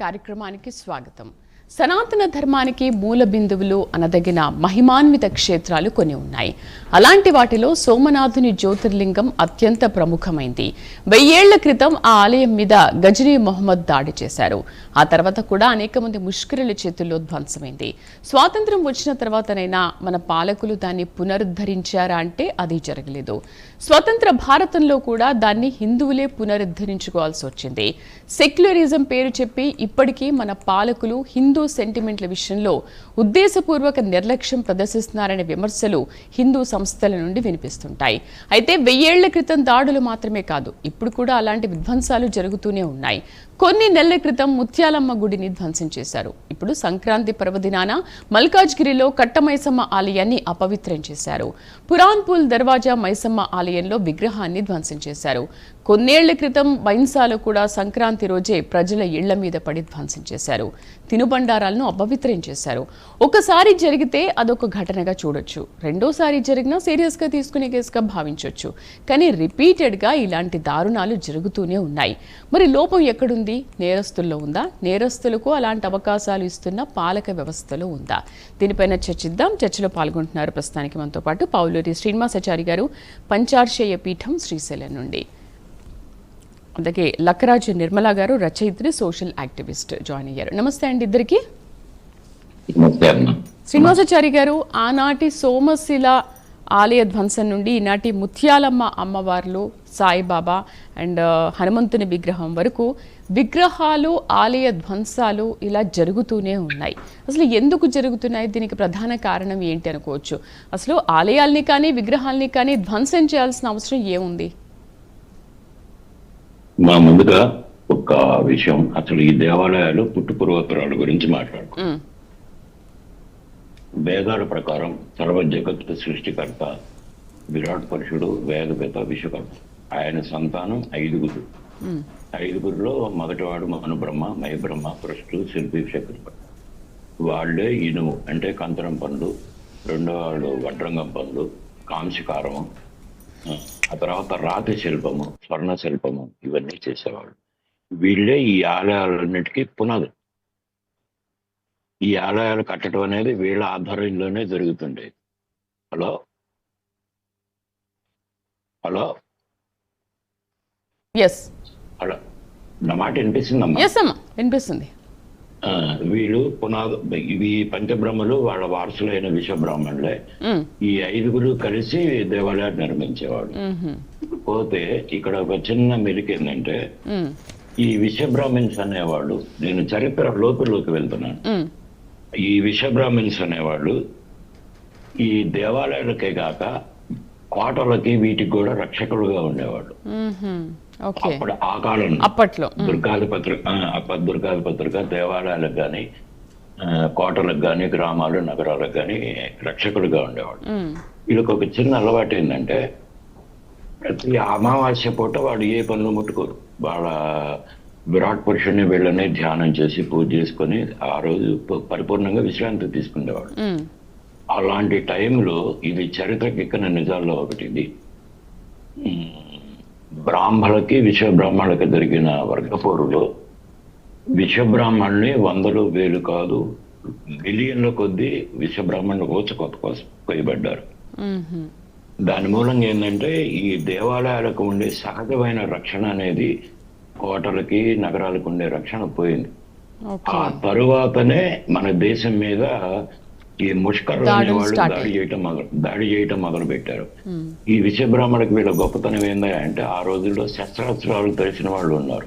కార్యక్రమానికి స్వాగతం. సనాతన ధర్మానికి మూల బిందువులు అనదగిన మహిమాన్విత క్షేత్రాలు కొన్ని ఉన్నాయి. అలాంటి వాటిలో సోమనాథుని జ్యోతిర్లింగం అత్యంత ప్రముఖమైంది. 1000 ఏళ్ల క్రితం ఆ ఆలయం మీద గజనీ మొహమ్మద్ దాడి చేశారు. ఆ తర్వాత కూడా అనేక మంది ముష్కరుల చేతుల్లో ధ్వంసమైంది. స్వాతంత్రం వచ్చిన తర్వాతనైనా మన పాలకులు దాన్ని పునరుద్ధరించారా అంటే అది జరగలేదు. స్వతంత్ర భారతంలో కూడా దాన్ని హిందువులే పునరుద్ధరించుకోవాల్సి వచ్చింది. సెక్యులరిజం పేరు చెప్పి ఇప్పటికీ మన పాలకులు హిందూ సెంటిమెంట్ల విషయంలో ఉద్దేశపూర్వక నిర్లక్ష్యం ప్రదర్శిస్తున్నారనే విమర్శలు హిందూ సంస్థల నుండి వినిపిస్తుంటాయి. అయితే 1000 ఏళ్ల క్రితం దాడులు మాత్రమే కాదు, ఇప్పుడు కూడా అలాంటి విధ్వంసాలు జరుగుతూనే ఉన్నాయి. కొన్ని నెలల క్రితం ముత్యాలమ్మ గుడిని ధ్వంసం చేశారు. ఇప్పుడు సంక్రాంతి పర్వదినాన మల్కాజ్గిరిలో కట్ట మైసమ్మ ఆలయాన్ని అపవిత్రం చేశారు. పురాన్పూల్ దర్వాజా మైసమ్మ ఆలయంలో విగ్రహాన్ని ధ్వంసం చేశారు. కొన్నేళ్ల క్రితం బైన్సాలో కూడా సంక్రాంతి రోజే ప్రజల ఇళ్ల మీద పడి ధ్వంసం చేశారు. తినుబండారాలను అపవిత్రం చేశారు. ఒకసారి జరిగితే అదొక ఘటనగా చూడొచ్చు, రెండోసారి జరిగినా సీరియస్గా తీసుకునే కేసుగా భావించవచ్చు. కానీ రిపీటెడ్గా ఇలాంటి దారుణాలు జరుగుతూనే ఉన్నాయి. మరి లోపం ఎక్కడుంది? నేరస్తుల్లో ఉందా? నేరస్తులకు అలాంటి అవకాశాలు ఇస్తున్న పాలక వ్యవస్థలో ఉందా? దీనిపైన చర్చిద్దాం. చర్చలో పాల్గొంటున్నారు ప్రస్తుతానికి మనతో పాటు పావులూరి శ్రీనివాసాచారి గారు, పంచార్షేయ పీఠం శ్రీశైలం నుండి. అలాగే లక్కరాజు నిర్మలా గారు, రచయిత్రి, సోషల్ యాక్టివిస్ట్ జాయిన్ అయ్యారు. నమస్తే అండి ఇద్దరికి. శ్రీనివాసాచారి గారు, ఆనాటి సోమశిల ఆలయ ధ్వంసం నుండి ఈనాటి ముత్యాలమ్మ అమ్మవార్లు, సాయిబాబా అండ్ హనుమంతుని విగ్రహం వరకు విగ్రహాలు, ఆలయ ధ్వంసాలు ఇలా జరుగుతూనే ఉన్నాయి. అసలు ఎందుకు జరుగుతున్నాయి? దీనికి ప్రధాన కారణం ఏంటి అనుకోవచ్చు? అసలు ఆలయాల్ని కానీ విగ్రహాల్ని కానీ ధ్వంసం చేయాల్సిన అవసరం ఏముంది? మా ముందుగా ఒక విషయం, అసలు ఈ దేవాలయాలు పుట్టుపూర్వోత్తరాల గురించి మాట్లాడుకుంటాం. వేదాల ప్రకారం సర్వ జగత్తు సృష్టికర్త విరాట్ పురుషుడు, వేదపిత, విశ్వకర్త. ఆయన సంతానం 5. 5లో మొదటివాడు మనుబ్రహ్మ, మయబ్రహ్మ, పృష్ఠుడు, శిల్పి, చక్రవర్తి. వాళ్ళే ఇనుము అంటే కంతరం పనులు, రెండోవాడు వడ్రంగం పనులు, కాంస్యకారము, ఆ తర్వాత రాతి శిల్పము, స్వర్ణ శిల్పము, ఇవన్నీ చేసేవాళ్ళు. వీళ్ళే ఈ ఆలయాలన్నిటికీ పునాది. ఈ ఆలయాలు కట్టడం అనేది వీళ్ళ ఆధ్వర్యంలోనే జరుగుతుండేది. హలో హలో హలో నా మాట వినిపిస్తుంది. వీళ్ళు పునాదు, ఇవి పంచబ్రహ్మలు వాళ్ళ వారసులైన విశ్వబ్రాహ్మణులే. ఈ 5 కలిసి దేవాలయాన్ని నిర్మించేవాడు. పోతే ఇక్కడ ఒక చిన్న మెలిక ఏంటంటే, ఈ విశ్వబ్రాహ్మణ్స్ అనేవాళ్ళు, నేను చరిత్ర లోతుల్లోకి వెళ్తున్నాను, ఈ విశ్వబ్రాహ్మణ్స్ అనేవాళ్ళు ఈ దేవాలయాలకే కాక కోటలకి వీటికి కూడా రక్షకులుగా ఉండేవాళ్ళు. అప్పుడు ఆ కాలంలో అప్పట్లో దుర్గాధిపతులుగా దేవాలయాలకు కానీ, కోటలకు కానీ, గ్రామాలు, నగరాలకు కానీ రక్షకులుగా ఉండేవాళ్ళు. వీళ్ళకి ఒక చిన్న అలవాటు ఏంటంటే, ప్రతి అమావాస్య పూట వాళ్ళు ఏ పనులు ముట్టుకోరు. వాళ్ళ విరాట్ పురుషుని వీళ్ళని ధ్యానం చేసి పూజ చేసుకొని ఆ రోజు పరిపూర్ణంగా విశ్రాంతి తీసుకునేవాడు. అలాంటి టైంలో ఇది చరిత్రకి ఎక్కిన నిజాల్లో ఒకటి. ఇది బ్రాహ్మణులకి విశ్వబ్రాహ్మణులకి జరిగిన వర్గపోరులో విశ్వబ్రాహ్మణుని 100, 1000 కాదు, మిలియన్ల కొద్దీ విశ్వబ్రాహ్మణులు కోసం కొయ్యబడ్డారు. దాని మూలంగా ఏంటంటే, ఈ దేవాలయాలకు ఉండే సహజమైన రక్షణ అనేది కోటలకి, నగరాలకు ఉండే రక్షణ పోయింది. ఆ తరువాతనే మన దేశం మీద ఈ ముష్కరులు అనేవాళ్ళు దాడి చేయటం మొదలు పెట్టారు. ఈ విశ్వబ్రాహ్మణుడికి వీళ్ళ గొప్పతనం ఏందా అంటే, ఆ రోజుల్లో శస్త్రాస్త్రాలు తెలిసిన వాళ్ళు ఉన్నారు.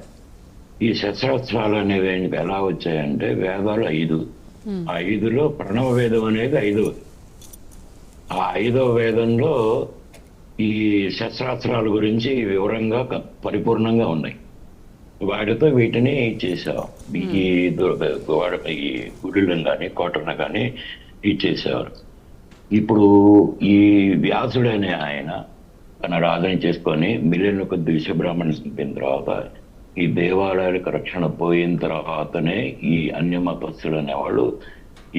ఈ శస్త్రాస్త్రాలు అనేవి ఎలా వచ్చాయంటే, వేదాలు 5. ఆ 5లో ప్రణవ వేదం అనేది 5వ. ఆ 5వ వేదంలో ఈ శస్త్రాస్త్రాల గురించి వివరంగా పరిపూర్ణంగా ఉన్నాయి. వాటితో వీటిని చేసావు. ఈ గుడులను కానీ, కోటలను కానీ ఇచ్చేసేవారు. ఇప్పుడు ఈ వ్యాసుడనే ఆయన తన రాజుని చేసుకొని మిలియన్ల కొద్ది విశ్వబ్రాహ్మణులు చంపిన తర్వాత, ఈ దేవాలయాలకు రక్షణ పోయిన తర్వాతనే ఈ అన్య మతస్థులు అనేవాళ్ళు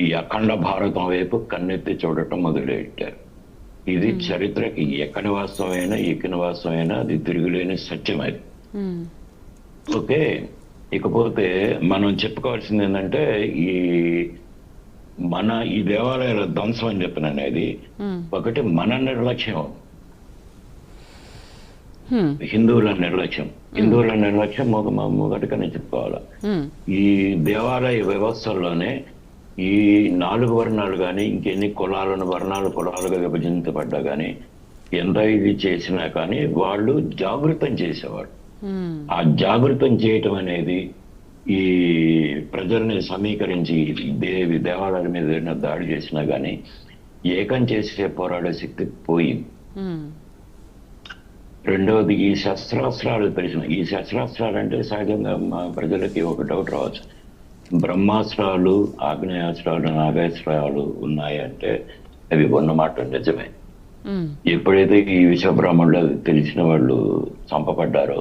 ఈ అఖండ భారతం వైపు కన్నెత్తి చూడటం మొదలెట్టారు. ఇది చరిత్రకి ఎక్కడి వాస్తవమైనా, ఎక్కిన వాస్తవమైనా అది తిరుగులేని సత్యం. అది ఓకే. ఇకపోతే మనం చెప్పుకోవాల్సింది ఏంటంటే ఈ దేవాలయాల ధ్వంసం అని చెప్పిన అనేది ఒకటి మన నిర్లక్ష్యం, హిందువుల నిర్లక్ష్యం మొదటిగానే చెప్పుకోవాలి. ఈ దేవాలయ వ్యవస్థల్లోనే ఈ 4 వర్ణాలు కానీ ఇంకెన్ని కులాలుగా విభజించబడ్డా కానీ ఎంత ఇది చేసినా కానీ వాళ్ళు జాగృతం చేసేవాడు. ఆ జాగృతం చేయటం అనేది ఈ ప్రజల్ని సమీకరించి దేవాలయాల మీద ఏదైనా దాడి చేసినా కానీ ఏకం చేసే పోరాడే శక్తి పోయింది. రెండవది ఈ శస్త్రాస్త్రాలు తెలిసిన ఈ శస్త్రాస్త్రాలు అంటే సహజంగా మా ప్రజలకి ఒక డౌట్ రావచ్చు, బ్రహ్మాస్త్రాలు, ఆగ్నేయాస్త్రాలు, నాగాస్త్రాలు ఉన్నాయంటే అవి ఉన్నమాట నిజమే. ఎప్పుడైతే ఈ విషబ్రాహ్మణులు తెలిసిన వాళ్ళు చంపబడ్డారో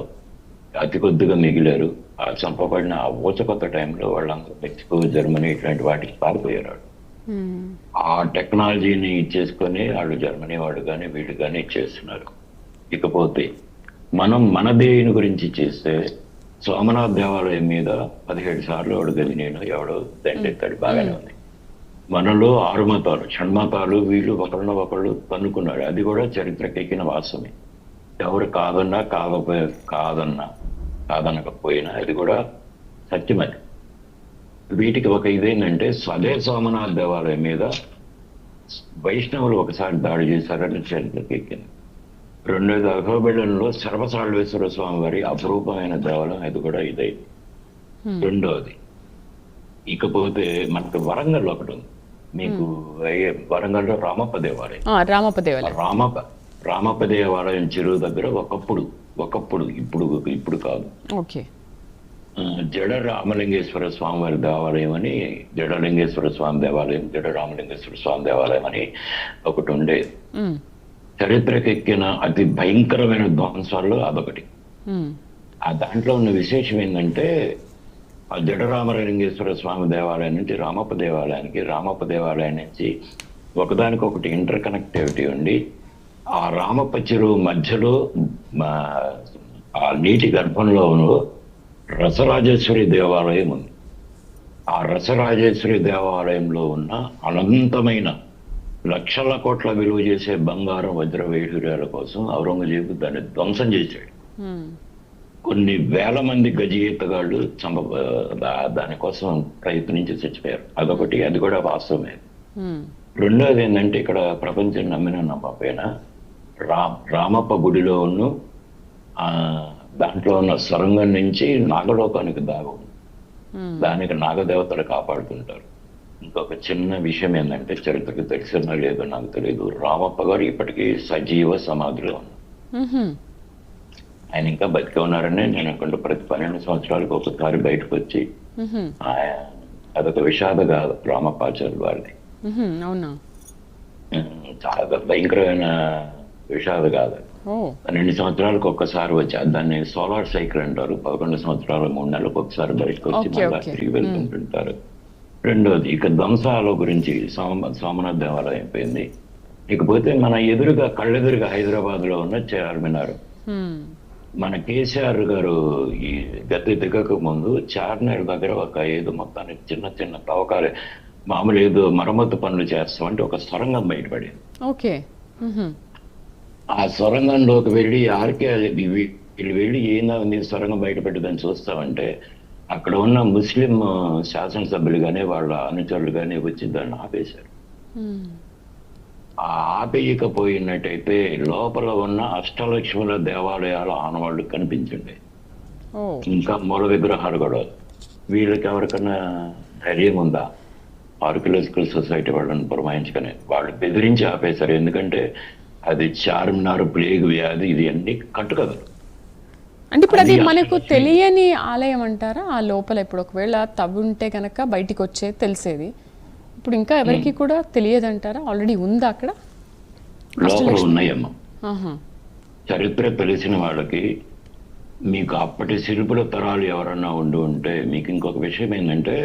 అతి కొద్దిగా మిగిలారు. ఆ చంపబడిన ఆ ఊచకొత్త టైంలో వాళ్ళందరూ మెక్సికో, జర్మనీ ఇట్లాంటి వాటికి పారిపోయారు. ఆ టెక్నాలజీని ఇచ్చేసుకొని వాళ్ళు జర్మనీ వాళ్ళు కానీ వీళ్ళు కానీ ఇచ్చేస్తున్నారు. ఇకపోతే మనం మన దేవుని గురించి చేస్తే సోమనాథ్ దేవాలయం మీద 17 సార్లు ఎవడు గదినేను ఎవడో దండెత్తాడు, బాగానే ఉంది. మనలో 6 మతాలు, షణ్మతాలు వీళ్ళు ఒకళ్ళు తన్నుకున్నాడు. అది కూడా చరిత్రకెక్కిన వాస్తవమే. ఎవరు కాదనకపోయినా అది కూడా సత్యమది. వీటికి ఒక ఇదేంటంటే అదే సోమనాథ్ దేవాలయం మీద వైష్ణవులు ఒకసారి దాడి చేశారని చరిత్రకెక్కింది. రెండోది అహోబిళంలో సర్వసాళ్వేశ్వర స్వామి వారి అపురూపమైన దేవాలయం, అది కూడా ఇదైంది. రెండోది ఇకపోతే మనకు వరంగల్ ఒకటి ఉంది, మీకు వరంగల్లో రామప్ప దేవాలయం. రామప్ప దేవాలయం చెరువు దగ్గర ఒకప్పుడు ఇప్పుడు కాదు, జడ రామలింగేశ్వర స్వామి వారి దేవాలయం అని, జడలింగేశ్వర స్వామి దేవాలయం, జడ రామలింగేశ్వర స్వామి దేవాలయం అని ఒకటి ఉండేది. చరిత్రకెక్కిన అతి భయంకరమైన ధ్వంసాల్లో అదొకటి. ఆ దాంట్లో ఉన్న విశేషం ఏంటంటే ఆ జడ రామలింగేశ్వర స్వామి దేవాలయం నుంచి రామప్ప దేవాలయం నుంచి ఒకదానికొకటి ఇంటర్ కనెక్టివిటీ ఉండి ఆ రామప్ప చెరువు మధ్యలో ఆ నీటి గర్భంలో రసరాజేశ్వరి దేవాలయం ఉంది. ఆ రసరాజేశ్వరి దేవాలయంలో ఉన్న అనంతమైన లక్షల కోట్ల విలువ చేసే బంగారం, వజ్ర వైఢూర్యాల కోసం ఔరంగజేబు దాన్ని ధ్వంసం చేశాడు. కొన్ని వేల మంది గజఈతగాళ్ళు దానికోసం ప్రయత్నించి చచ్చిపోయారు. అదొకటి, అది కూడా వాస్తవమే. రెండోది ఏంటంటే ఇక్కడ ప్రపంచం నమ్మకపోయినా రామప్ప గుడిలో దాంట్లో ఉన్న సొరంగం నుంచి నాగలోకానికి దాగు, దానికి నాగదేవతలు కాపాడుతుంటారు. ఇంకొక చిన్న విషయం ఏంటంటే చరిత్రకు తెలిసినా లేదో నాకు తెలియదు, రామప్ప గారు ఇప్పటికీ సజీవ సమాధిలో ఉన్నారు. ఆయన ఇంకా బతికే ఉన్నారని నేను అనుకుంటూ ప్రతి 12 సంవత్సరాలకు ఒకసారి బయటకు వచ్చి అదొక విషాద గాథ రామప్పాచార్యుల వారిది. చాలా భయంకరమైన విషాద గాథ. 12 సంవత్సరాలకు ఒక్కసారి వచ్చి దాన్ని సోలార్ సైకిల్ అంటారు. 11 సంవత్సరాలు 3 నెలలకు ఒకసారి బయటకు వచ్చి మళ్ళీ తిరిగి వెళ్తుంటుంటారు. రెండోది ఇక ధ్వంసాల గురించి సోమనాథ్ దేవాలయం అయిపోయింది. ఇకపోతే మన కళ్ళెదురుగా హైదరాబాద్ లో ఉన్న చార్మినార్. మన కేసీఆర్ గారు ఈ గద్దె దిగక ముందు చార్మినార్ దగ్గర ఒక ఏదో మొత్తానికి చిన్న తవ్వకాలు మామూలు ఏదో మరమ్మతు పనులు చేస్తామంటే ఒక సొరంగం బయటపడింది. ఆ సొరంగంలోకి వెళ్ళి వీళ్ళు వెళ్ళి ఏందా సొరంగం బయటపెట్టదని చూస్తామంటే అక్కడ ఉన్న ముస్లిం శాసనసభ్యులు కానీ వాళ్ళ అనుచరులు కానీ వచ్చి దాన్ని ఆపేశారు. ఆ ఆపేయకపోయినట్టయితే లోపల ఉన్న అష్టలక్ష్ముల దేవాలయాల ఆనవాళ్ళు కనిపించండి, ఇంకా మూల విగ్రహాలు కూడా. వీళ్ళకి ఎవరికన్నా ధైర్యం ఉందా? ఆర్కియలాజికల్ సొసైటీ వాళ్ళని పురమాయించుకొని వాళ్ళు బెదిరించి ఆపేశారు. ఎందుకంటే అది చార్మినార్, ప్లేగ్ వ్యాధి, ఇది అన్ని కట్టుకథలు. అంటే ఇప్పుడు అది మనకు తెలియని ఆలయం అంటారా? ఆ లోపల ఇప్పుడు ఒకవేళ తవ్వుంటే కనుక బయటికి వచ్చేది తెలిసేది, ఇప్పుడు ఇంకా ఎవరికి కూడా తెలియదు అంటారా? ఆల్రెడీ ఉందా అక్కడ? లోపల ఉన్నాయమ్మా. చరిత్ర తెలిసిన వాళ్ళకి, మీకు అప్పటి శిల్పుల తరాలు ఎవరన్నా ఉంటే మీకు ఇంకొక విషయం ఏంటంటే,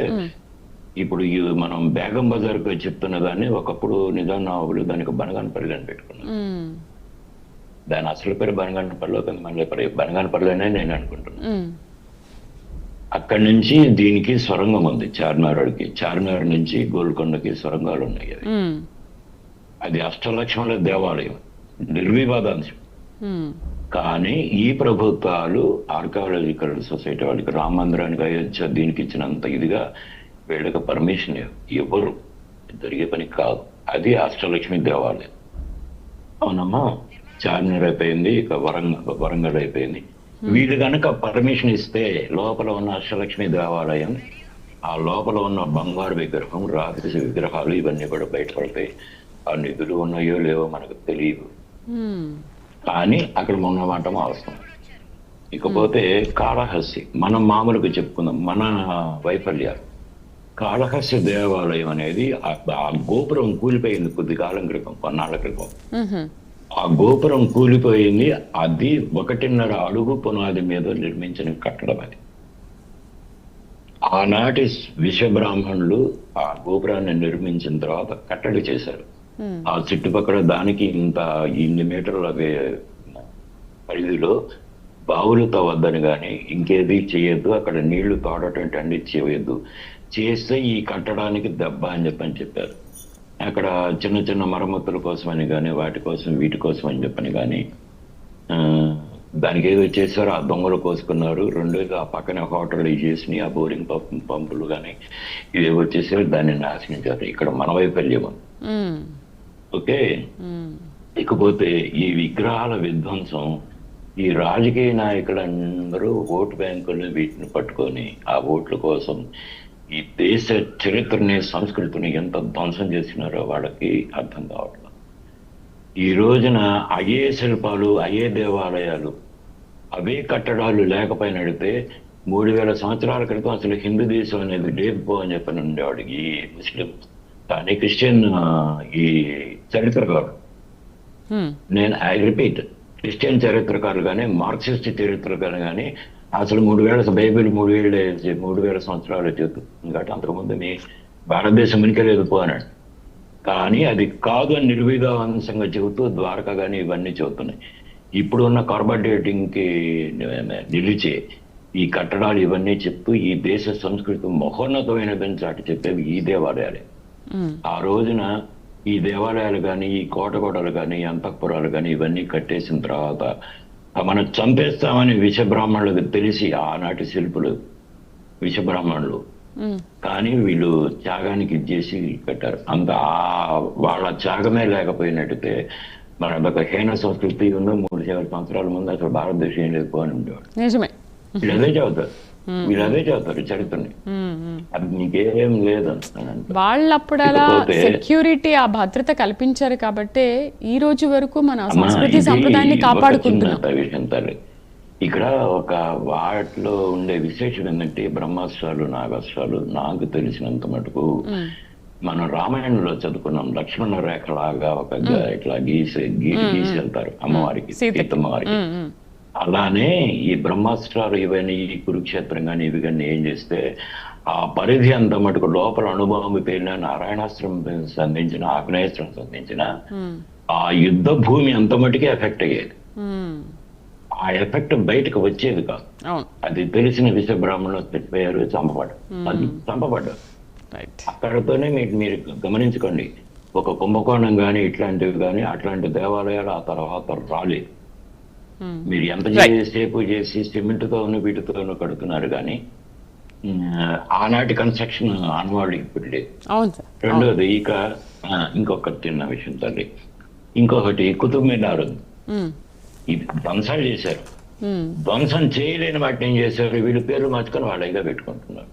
ఇప్పుడు మనం బేగం బజార్కి చెప్తున్న దాన్ని ఒకప్పుడు నిజాం నవాబులు దానికి బనగానపల్లి అని పెట్టుకున్నాను. దాని అసలు పేరు బనగానపల్లిలో, కానీ మళ్ళీ బనగానపల్లినే నేను అనుకుంటున్నాను. అక్కడి నుంచి దీనికి సొరంగం ఉంది, చార్మినార్కి. చార్మినార్ నుంచి గోల్కొండకి సొరంగాలు ఉన్నాయి. అది అష్టలక్ష్మణ దేవాలయం, నిర్వివాదాంశం. కానీ ఈ ప్రభుత్వాలు ఆర్కియాలజికల్ సొసైటీ వాళ్ళకి రామ మందిరానికి అయోధ్య దీనికి ఇచ్చినంత ఇదిగా వీళ్ళకి పర్మిషన్ ఇవ్వరు. జరిగే పని కాదు. అది అష్టలక్ష్మి దేవాలయం. అవునమ్మా, చార్మినార్ అయిపోయింది, ఇక వరంగల్ అయిపోయింది. వీళ్ళు కనుక పర్మిషన్ ఇస్తే లోపల ఉన్న అష్టలక్ష్మి దేవాలయం, ఆ లోపల ఉన్న బంగారు విగ్రహం, రాక్షసి విగ్రహాలు ఇవన్నీ కూడా బయటపడతాయి. ఆ నిధులు ఉన్నాయో లేవో మనకు తెలియదు, కానీ అక్కడ ఉన్నమాట అవసరం. ఇకపోతే కాళహస్తి, మనం మామూలుగా చెప్పుకుందాం మన వైఫల్యాలు. కాళహస్తి దేవాలయం అనేది ఆ గోపురం కూలిపోయింది కొద్ది కాలం క్రితం, కొన్నాళ్ళ క్రితం. ఆ గోపురం కూలిపోయింది. అది 1.5 అడుగు పునాది మీద నిర్మించిన కట్టడం. అది ఆనాటి విశ్వబ్రాహ్మణులు ఆ గోపురాన్ని నిర్మించిన తర్వాత కట్టడి చేశారు. ఆ చుట్టుపక్కల దానికి ఇన్ని మీటర్ల పరిధిలో బావులు తవ్వద్దని కానీ ఇంకేది చేయొద్దు, అక్కడ నీళ్లు తోడటం అన్ని చేయొద్దు, చేస్తే ఈ కట్టడానికి దెబ్బ అని చెప్పారు. అక్కడ చిన్న చిన్న మరమ్మతుల కోసమని కానీ వాటి కోసం వీటి కోసం అని చెప్పని కానీ దానికి ఏదో చేశారు. ఆ దొంగలు కోసుకున్నారు. రెండోది ఆ పక్కనే హోటల్ చేసినాయి, ఆ బోరింగ్ పంపులు కానీ ఇవేవో చేశారు, దాన్ని నాశనించారు. ఇక్కడ మన వైఫల్యం. ఓకే. ఇకపోతే ఈ విగ్రహాల విధ్వంసం, ఈ రాజకీయ నాయకులందరూ ఓటు బ్యాంకులను వీటిని పట్టుకొని ఆ ఓట్ల కోసం ఈ దేశ చరిత్రని సంస్కృతిని ఎంత ధ్వంసం చేసినారో వాళ్ళకి అర్థం కావట్లేదు. ఈ రోజున అయ్యే శిల్పాలు, అయ్యే దేవాలయాలు, అవే కట్టడాలు లేకపోయినడితే 3000 సంవత్సరాల క్రితం అసలు హిందూ దేశం అనేది లేదు అని చెప్పని ఉండేవాడు ఈ ముస్లిం కానీ క్రిస్టియన్ ఈ చరిత్రకారులు. ఐ రిపీట్, క్రిస్టియన్ చరిత్రకారులు కానీ మార్క్సిస్ట్ చరిత్రకారులు కానీ అసలు 3000 బైబిల్ 3000 సంవత్సరాలు చెబుతుంది కాబట్టి అంతకుముందు మీ భారతదేశం మునికెలేదు అన్నాడు. కానీ అది కాదు అని నిర్విధాంశంగా చెబుతూ ద్వారకా కానీ ఇవన్నీ చెబుతున్నాయి. ఇప్పుడు ఉన్న కార్బోడేటింగ్కి నిలిచే ఈ కట్టడాలు ఇవన్నీ చెప్తూ ఈ దేశ సంస్కృతి మహోన్నతమైనదని చాటి చెప్పేవి ఈ దేవాలయాలే. ఆ రోజున ఈ దేవాలయాలు కానీ ఈ కోటలు కానీ అంతఃపురాలు కానీ ఇవన్నీ కట్టేసిన తర్వాత మనం చంపేస్తామని విషబ్రాహ్మణులకు తెలిసి ఆనాటి శిల్పులు విషబ్రాహ్మణులు కానీ వీళ్ళు త్యాగానికి ఇచ్చేసి కట్టారు. అంత వాళ్ళ త్యాగమే లేకపోయినట్టయితే మన ఒక హీన సంస్కృతి ఉన్న 3,000 సంవత్సరాల ముందు అసలు భారతదేశం ఏం లేదు అని ఉండేవాడు. వీళ్ళు అదే చదువుతారు చరిత్రని. అది నీకేం లేదు వాళ్ళు అప్పుడు అలా సెక్యూరిటీ, ఆ భద్రత కల్పించారు కాబట్టి ఈ రోజు వరకు మన సంస్కృతి సంప్రదాయాన్ని కాపాడుకుంటున్నాం. ఇక్కడ ఒక వాటిలో ఉండే విశేషం ఏంటంటే బ్రహ్మాస్త్రాలు, నాగాస్త్రాలు. నాకు తెలిసినంత మటుకు మనం రామాయణంలో చదువుకున్నాం, లక్ష్మణ రేఖలాగా ఒక ఇట్లా గీసి వెళ్తారు అమ్మవారికి, సీతమ్మ వారికి. అలానే ఈ బ్రహ్మాస్త్రాలు ఇవన్నీ ఈ కురుక్షేత్రం కానీ ఇవి కానీ ఏం చేస్తే ఆ పరిధి అంత మటుకు లోపల అణుబాంబు పేరిన నారాయణాస్త్రం సంధించిన, ఆగ్నేయాస్త్రం సంధించిన ఆ యుద్ధ భూమి అంత మటుకే ఎఫెక్ట్ అయ్యేది. ఆ ఎఫెక్ట్ బయటకు వచ్చేది కాదు. అది తెలిసిన విషబ్రాహ్మణులు చచ్చిపోయారు, చంపబడ్డారు. అక్కడతోనే మీరు గమనించుకోండి, ఒక కుంభకోణం కానీ ఇట్లాంటివి కానీ అట్లాంటి దేవాలయాలు ఆ తర్వాత రాలేదు. మీరు ఎంత సేపు చేసి సిమెంట్తోనూ వీటితోనూ కడుతున్నారు కానీ ఆనాటి కన్స్ట్రక్షన్ ఆనవాళ్ళు ఇప్పుడు లేదు. రెండోది ఇక ఇంకొక చిన్న విషయం తల్లి, ఇంకొకటి కుతుబ్ మినార్ ఉంది. ఇది ధ్వంసాలు చేశారు. ధ్వంసం చేయలేని వాటిని ఏం చేశారు, వీళ్ళు పేర్లు మార్చుకొని వాళ్ళగా పెట్టుకుంటున్నారు.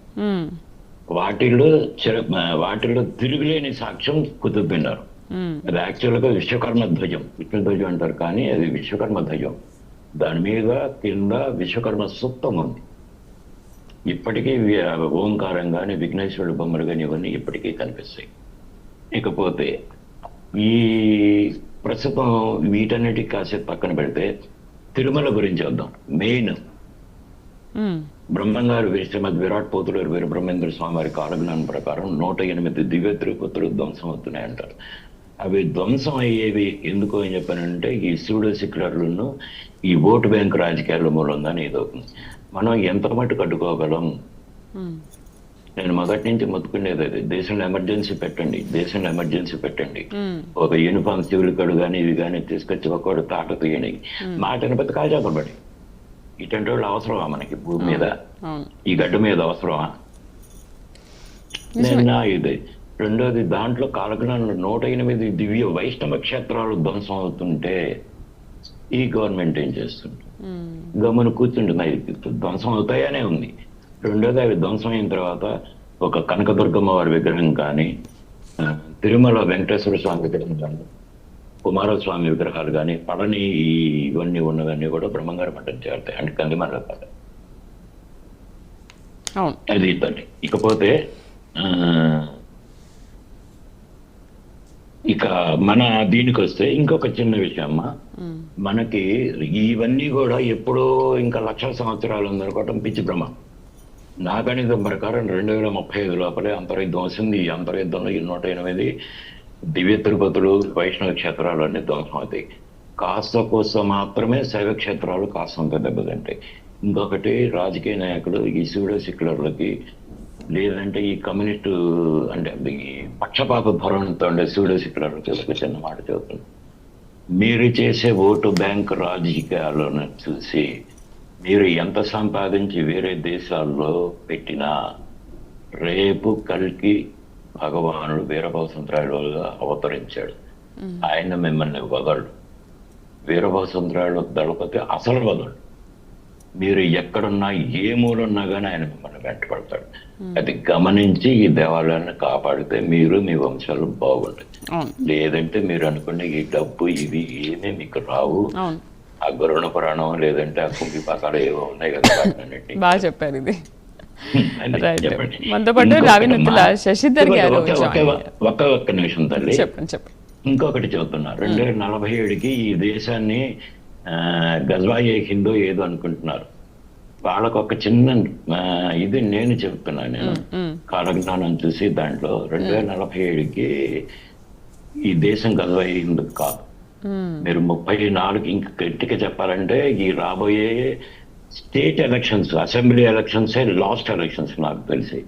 వాటిల్లో తిరుగులేని సాక్ష్యం కుతుబ్ మినార్. అది యాక్చువల్గా విశ్వకర్మ ధ్వజం, విష్ణు ధ్వజం అంటారు కానీ అది విశ్వకర్మ ధ్వజం. దాని మీద కింద విశ్వకర్మ సూక్తం ఉంది. ఇప్పటికీ ఓంకారం కానీ విఘ్నేశ్వరుడు బొమ్మలు కానీ ఇవన్నీ ఇప్పటికీ కనిపిస్తాయి. ఇకపోతే ఈ ప్రస్తుతం వీటన్నిటికి కాసేపు పక్కన పెడితే తిరుమల గురించి వద్దాం. మెయిన్ బ్రహ్మంగారు శ్రీమద్ విరాట్ పోతులూరు వీరబ్రహ్మేంద్ర స్వామి వారి కాలజ్ఞానం ప్రకారం 108 దివ్య తిరుపతులు ధ్వంసం అవుతున్నాయి అంటారు. అవి ధ్వంసం అయ్యేవి ఎందుకు అని చెప్పానంటే ఈ సూడో సెక్యులర్లను ఈ ఓటు బ్యాంక్ రాజకీయాల మూలంగానే ఇదవుతుంది. మనం ఎంత మటుకు అడ్డుకోగలం? నేను మొదటి నుంచి మొత్తుకునేది అది, దేశంలో ఎమర్జెన్సీ పెట్టండి, దేశంలో ఎమర్జెన్సీ పెట్టండి. ఒక యూనిఫామ్ సివిల్ కోడ్ కానీ ఇవి కానీ తీసుకొచ్చి ఒకడు తాట తీయని మాట వినపతి కాజాపడి ఇటువంటి వాళ్ళు అవసరమా మనకి భూమి మీద, ఈ గడ్డ మీద అవసరమా? నేను ఇది రెండోది, దాంట్లో కాలజ్ఞానంలో 108 దివ్య వైష్ణవ క్షేత్రాలు ధ్వంసం అవుతుంటే ఈ గవర్నమెంట్ ఏం చేస్తుంది? గమని కూర్చుంటుంది. ధ్వంసం అవుతాయనే ఉంది. రెండోది, అవి ధ్వంసం అయిన తర్వాత ఒక కనకదుర్గమ్మ వారి విగ్రహం కానీ, తిరుమల వెంకటేశ్వర స్వామి విగ్రహం కానీ, కుమారస్వామి విగ్రహాలు కానీ, పళని ఇవన్నీ ఉన్నవన్నీ కూడా బ్రహ్మంగారు పట్టం చేరుతాయి. అంటే కందిమర్ల కాదు అది ఇతండి. ఇకపోతే ఇక మన దీనికి వస్తే ఇంకొక చిన్న విషయం అమ్మా, మనకి ఇవన్నీ కూడా ఎప్పుడో ఇంకా లక్షల సంవత్సరాలు ఉందనుకోవటం పిచ్చి భ్రమ. నా గణితం ప్రకారం 2035 లోపలే అంతర్యుద్ధం వస్తుంది. ఈ అంతర్యుద్ధంలో 108 దివ్య తిరుపతులు వైష్ణవ క్షేత్రాలు అన్ని ధ్వంసం అవుతాయి. కాస్త కోస్త మాత్రమే శైవ క్షేత్రాలు కాస్తంత దెబ్బతింటాయి. ఇంకొకటి, రాజకీయ నాయకులు ఈ సూడో సెక్యులర్లకి లేదంటే ఈ కమ్యూనిస్టు అంటే ఈ పక్షపాత ధోరణితో ఉండే సూడో సెక్యులర్లకి ఒక చిన్న మాట చెబుతుంది. మీరు చేసే ఓటు బ్యాంక్ రాజకీయాలను చూసి మీరు ఎంత సంపాదించి వేరే దేశాల్లో పెట్టినా రేపు కల్కి భగవానుడు వీరభద్రరాయుడుగా అవతరించాడు. ఆయన మిమ్మల్ని వదలడు. వీరభద్రరాయుడు దళపతి అసలు వదలడు. మీరు ఎక్కడున్నా ఏ మూలున్నా కానీ ఆయన మిమ్మల్ని వెంటపడతాడు. అది గమనించి ఈ దేవాలయాన్ని కాపాడితే మీరు మీ వంశాలు బాగుంటాయి. లేదంటే మీరు అనుకునే ఈ డబ్బు ఇవి ఏమీ మీకు రావు. ఆ గరుణ పురాణం లేదంటే ఆ కుంభి పాకాలు ఏవో ఉన్నాయి కదా, బాగా చెప్పారు. ఇది మనతో పాటు రావినతుల శశిధర్ గారు. ఒక్క నిమిషం తల్లి, ఇంకొకటి చెబుతున్నా. 2047కి ఈ దేశాన్ని గజ్వాయి హిందూ ఏదో అనుకుంటున్నారు. వాళ్ళకు ఒక చిన్న ఇది నేను చెప్తున్నాను. నేను కాలజ్ఞానం చూసి దాంట్లో 2047కి ఈ దేశం గజ్వాయి హిందూ కాదు. మీరు 34 ఇంక గట్టిగా చెప్పాలంటే ఈ రాబోయే స్టేట్ ఎలక్షన్స్, అసెంబ్లీ ఎలక్షన్సే లాస్ట్ ఎలక్షన్స్ నాకు తెలిసి.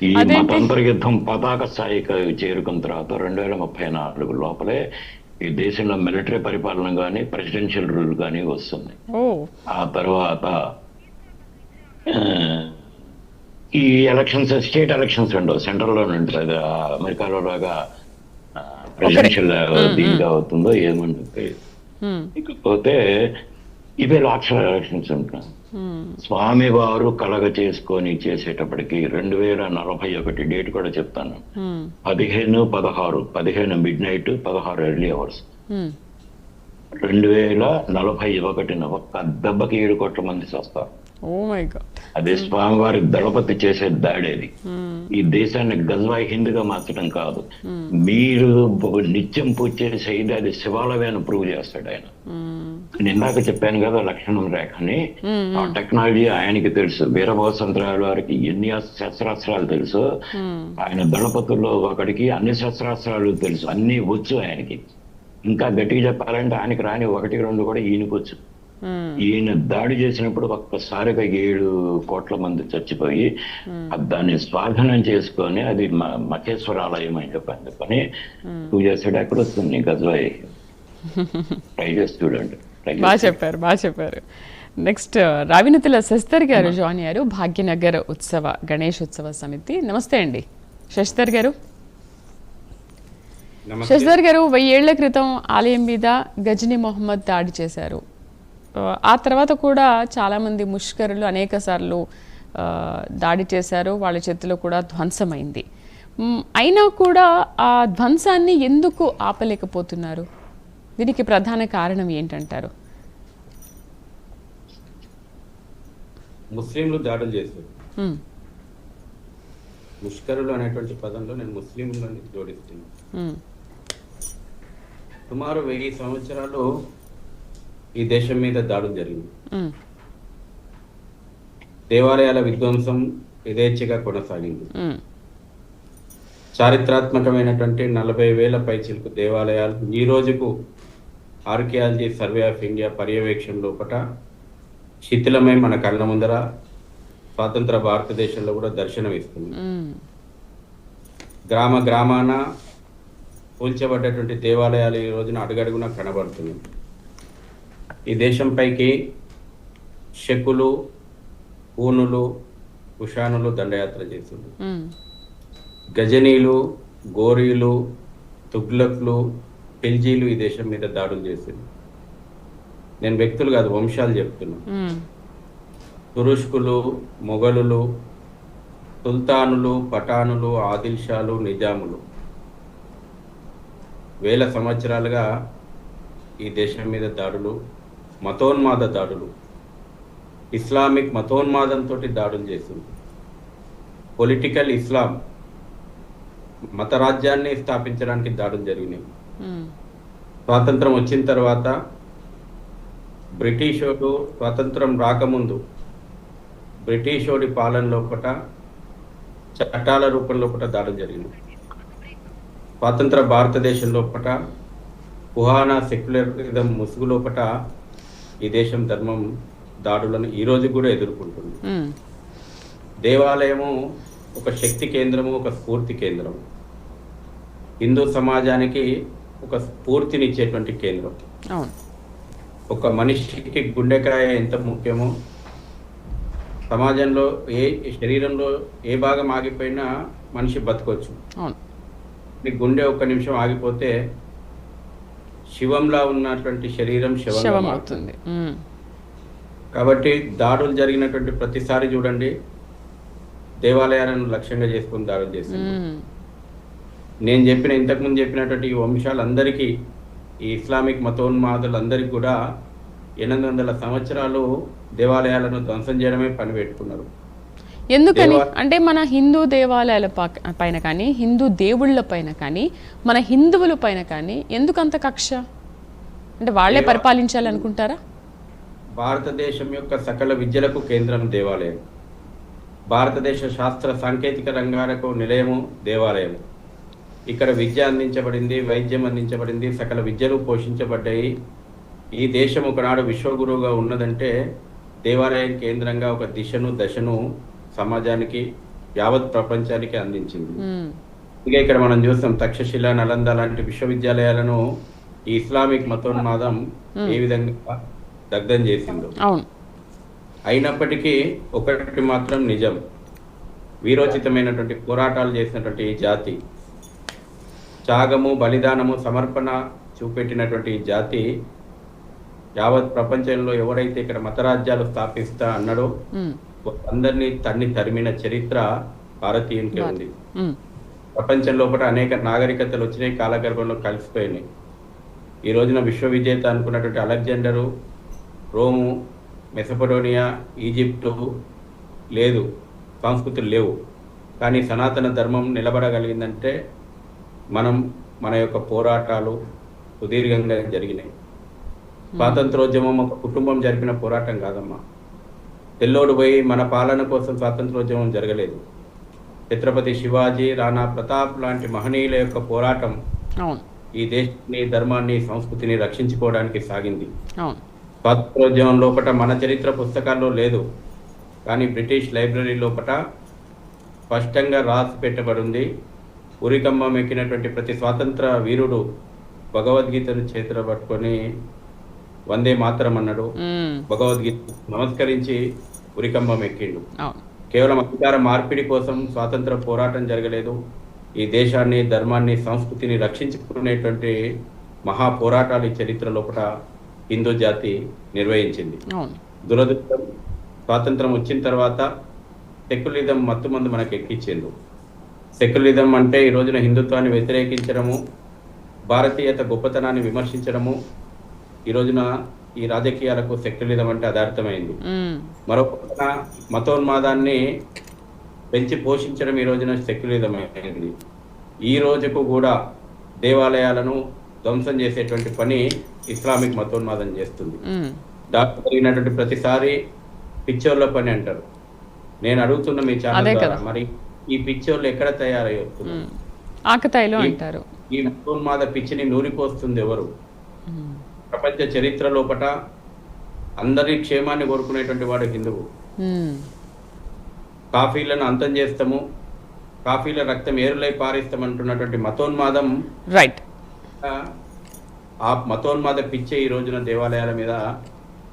ఈ మతాంతర యుద్ధం పతాక స్థాయికి చేరుకున్న తర్వాత 2034 లోపలే ఈ దేశంలో మిలిటరీ పరిపాలన కానీ ప్రెసిడెన్షియల్ రూల్ కానీ వస్తుంది. ఆ తర్వాత ఈ ఎలక్షన్స్ స్టేట్ ఎలక్షన్స్ ఉండవు, సెంట్రల్లో ఉంటుంది. అమెరికాలో లాగా ప్రెసిడెన్షియల్ దీనిగా అవుతుందో ఏమంటే. ఇకపోతే ఇవే లాస్ట్ ఎలక్షన్స్ ఉంటున్నాయి. స్వామి వారు కలగ చేసుకొని చేసేటప్పటికి 2041 డేట్ కూడా చెప్తాను. 15 మిడ్ నైట్, 16 ఎర్లీ అవర్స్. 2041 ఒక్క దెబ్బకి 7 కోట్ల మంది చేస్తారు. అదే స్వామివారి దళపతి చేసే దాడేది. ఈ దేశాన్ని గజ్వాయి హిందూగా మార్చడం కాదు. మీరు నిత్యం పూజ చేసేది అది శివాలయాన్ని ప్రూవ్ చేస్తాడు ఆయన. నేను ఇందాక చెప్పాను కదా లక్షణం రేఖని, ఆ టెక్నాలజీ ఆయనకి తెలుసు. వీరభద్రరాయుడు వారికి ఎన్ని శస్త్రాస్త్రాలు తెలుసు, ఆయన దళపతుల్లో ఒకడికి అన్ని శస్త్రాస్త్రాలు తెలుసు, అన్ని వచ్చు ఆయనకి. ఇంకా గట్టిగా చెప్పాలంటే ఆయనకి రాని 1-2 కూడా ఈయనకొచ్చు. ఈయన దాడి చేసినప్పుడు ఒక్కసారిగా 7 కోట్ల మంది చచ్చిపోయి దాన్ని స్వాధీనం చేసుకొని అది మహేశ్వర ఆలయం అని చెప్పని పూజ చేస్తాడు. ఎక్కడ వస్తుంది గజ్వాయి? ట్రై చేసి చూడండి. బాగా చెప్పారు. నెక్స్ట్ రావినతుల శశిధర్ గారు జాయిన్ అయ్యారు, భాగ్యనగర్ గణేష్ ఉత్సవ సమితి. నమస్తే అండి శశిధర్ గారు. శశిధర్ గారు, 1000 ఏళ్ల క్రితం ఆలయం మీద గజనీ మొహమ్మద్ దాడి చేశారు. ఆ తర్వాత కూడా చాలామంది ముష్కరులు అనేక సార్లు దాడి చేశారు, వాళ్ళ చేతిలో కూడా ధ్వంసమైంది. అయినా కూడా ఆ ధ్వంసాన్ని ఎందుకు ఆపలేకపోతున్నారు? దీనికి ప్రధాన కారణం ఏంటంటారు? ముస్లింలు దాడులు చేశారు. ముష్కరులు అనేటువంటి పదంలో నేను ముస్లింలని జోడిస్తున్నాను. సుమారు 1000 సంవత్సరాలు ఈ దేశం మీద దాడులు జరిగింది. దేవాలయాల విధ్వంసం యథేచ్ఛగా కొనసాగింది. చారిత్రాత్మకమైనటువంటి 40,000 పైచిలుకు దేవాలయాలు ఈ రోజుకు ఆర్కియాలజీ సర్వే ఆఫ్ ఇండియా పర్యవేక్షణ లోపట శిథిలమై మన కళ్ళ ముందర స్వాతంత్ర భారతదేశంలో కూడా దర్శనం ఇస్తుంది. గ్రామ గ్రామాన కూల్చబడ్డటువంటి దేవాలయాలు ఈ రోజున అడుగడుగున కనబడుతున్నాయి. ఈ దేశంపైకి శకులు, పూనులు, కుషానులు దండయాత్ర చేసింది. గజనీలు, గోరీలు, తుగ్లక్లు, ఖిల్జీలు ఈ దేశం మీద దాడులు చేసింది. నేను వ్యక్తులు కాదు, వంశాలు చెప్తున్నా. తురుష్కులు, మొఘలులు, సుల్తానులు, పఠానులు, ఆదిల్ షాలు, నిజాములు వేల సంవత్సరాలుగా ఈ దేశం మీద దాడులు, మతోన్మాద దాడులు, ఇస్లామిక్ మతోన్మాదంతో దాడులు చేసింది. పొలిటికల్ ఇస్లాం మత రాజ్యాన్ని స్థాపించడానికి దాడులు జరిగినాయి. స్వాతంత్రం వచ్చిన తర్వాత బ్రిటిషోడు స్వాతంత్రం రాకముందు బ్రిటిషోడి పాలన లోపట చట్టాల రూపం లోపట దాడులు జరిగినాయి. స్వాతంత్ర భారతదేశం లోపట కుహానా సెక్యులరిజం ముసుగు లోపట ఈ దేశం ధర్మం దాడులను ఈ రోజు కూడా ఎదుర్కొంటుంది. దేవాలయము ఒక శక్తి కేంద్రము, ఒక స్ఫూర్తి కేంద్రం, హిందూ సమాజానికి ఒక స్ఫూర్తినిచ్చేటువంటి కేంద్రం. ఒక మనిషికి గుండెకాయ ఎంత ముఖ్యమో సమాజంలో శరీరంలో ఏ భాగం ఆగిపోయినా మనిషి బతకొచ్చు. గుండె ఒక్క నిమిషం ఆగిపోతే శివంలా ఉన్నటువంటి శరీరం శవం అవుతుంది. కాబట్టి దాడులు జరిగినటువంటి ప్రతిసారి చూడండి దేవాలయాలను లక్ష్యంగా చేసుకుని దాడులు చేసింది. నేను ఇంతకుముందు చెప్పినటువంటి ఈ వంశాలందరికీ, ఈ ఇస్లామిక్ మతోన్మాదులందరికీ కూడా 800 సంవత్సరాలు దేవాలయాలను ధ్వంసం చేయడమే పని పెట్టుకున్నారు. ఎందుకని అంటే మన హిందూ దేవాలయాల పైన కానీ, హిందూ దేవుళ్ళ పైన కానీ, మన హిందువుల పైన కానీ ఎందుకంత కక్ష? అంటే వాళ్ళే పరిపాలించాలనుకుంటారా? భారతదేశం యొక్క సకల విద్యలకు కేంద్రం దేవాలయం. భారతదేశ శాస్త్ర సాంకేతిక రంగాలకు నిలయము దేవాలయం. ఇక్కడ విద్య అందించబడింది, వైద్యం అందించబడింది, సకల విద్యలు పోషించబడ్డాయి. ఈ దేశం ఒకనాడు విశ్వగురువుగా ఉన్నదంటే దేవాలయం కేంద్రంగా ఒక దిశను దశను సమాజానికి, యావత్ ప్రపంచానికి అందించింది. ఇంకా ఇక్కడ మనం చూస్తాం తక్షశిల, నలంద లాంటి విశ్వవిద్యాలయాలను ఈ ఇస్లామిక్ మతోన్మాదం ఏ విధంగా దగ్ధం చేసిందో. అయినప్పటికీ ఒకటి మాత్రం నిజం, వీరోచితమైనటువంటి పోరాటాలు చేసినటువంటి ఈ జాతి, త్యాగము, బలిదానము, సమర్పణ చూపెట్టినటువంటి ఈ జాతి యావత్ ప్రపంచంలో ఎవరైతే ఇక్కడ మతరాజ్యాలు స్థాపిస్తా అన్నాడో అందరినీ తరిమిన చరిత్ర భారతీయునికే ఉంది. ప్రపంచం లోపల అనేక నాగరికతలు వచ్చినాయి, కాలగర్భంలో కలిసిపోయినాయి. ఈ రోజున విశ్వవిజేత అనుకున్నటువంటి అలెగ్జాండరు, రోము, మెసపడోనియా, ఈజిప్టు లేదు, సంస్కృతులు లేవు. కానీ సనాతన ధర్మం నిలబడగలిగిందంటే మన యొక్క పోరాటాలు సుదీర్ఘంగా జరిగినాయి. స్వాతంత్రోద్యమం ఒక కుటుంబం జరిపిన పోరాటం కాదమ్మా. తెల్లోడు పోయి మన పాలన కోసం స్వాతంత్రోద్యమం జరగలేదు. ఛత్రపతి శివాజీ, రాణా ప్రతాప్ లాంటి మహనీయుల యొక్క పోరాటం ఈ దేశాన్ని, ధర్మాన్ని, సంస్కృతిని రక్షించుకోవడానికి సాగింది. స్వాతంత్రోద్యమం లోపల మన చరిత్ర పుస్తకాల్లో లేదు, కానీ బ్రిటిష్ లైబ్రరీ లోపల స్పష్టంగా రాసి పెట్టబడింది. ఉరికంబం ఎక్కినటువంటి ప్రతి స్వాతంత్ర వీరుడు భగవద్గీతను చేతిలో పట్టుకొని వందే మాతరం అన్నాడు. భగవద్గీత నమస్కరించి ఉరికంబం ఎక్కిండు. కేవలం అధికార మార్పిడి కోసం స్వాతంత్ర పోరాటం జరగలేదు. ఈ దేశాన్ని, ధర్మాన్ని, సంస్కృతిని రక్షించుకునేటువంటి మహా పోరాటాలు ఈ చరిత్ర లోపల హిందూ జాతి నిర్వహించింది. దురదృష్టం, స్వాతంత్రం వచ్చిన తర్వాత సెక్యులరిజం మత్తుమందు మనకు ఎక్కించింది. సెక్యులరిజం అంటే ఈ రోజున హిందుత్వాన్ని వ్యతిరేకించడము, భారతీయత గొప్పతనాన్ని విమర్శించడము. ఈ రోజున ఈ రాజకీయాలకు సెక్యులరిజం అంటే అదార్థమైంది. మరొక మతోన్మాదాన్ని పెంచి పోషించడం ఈ రోజున సెక్యులరిజం అయింది. ఈ రోజుకు కూడా దేవాలయాలను ధ్వంసం చేసేటువంటి పని ఇస్లామిక్ మతోన్మాదం చేస్తుంది. దాంట్లో జరిగినటువంటి ప్రతిసారి పిచ్చోళ్ళ పని అంటారు. నేను అడుగుతున్న మీ ఛానల్ ద్వారా, మరి ఈ పిచ్చోళ్ళు ఎక్కడ తయారయ్యారు? ఆకతాయిలు అంటారు. ఈ మతోన్మాద పిచ్చిని నూరిపోస్తుంది ఎవరు? ప్రపంచ చరిత్ర లోపట అందరి క్షేమాన్ని కోరుకునేటువంటి వాడు హిందువు. కాఫీలను అంతం చేస్తాము, కాఫీల రక్తం ఏరులై పారిస్తామంటున్నటువంటి మతోన్మాదం, రైట్, ఆ మతోన్మాద పిచ్చే ఈ రోజున దేవాలయాల మీద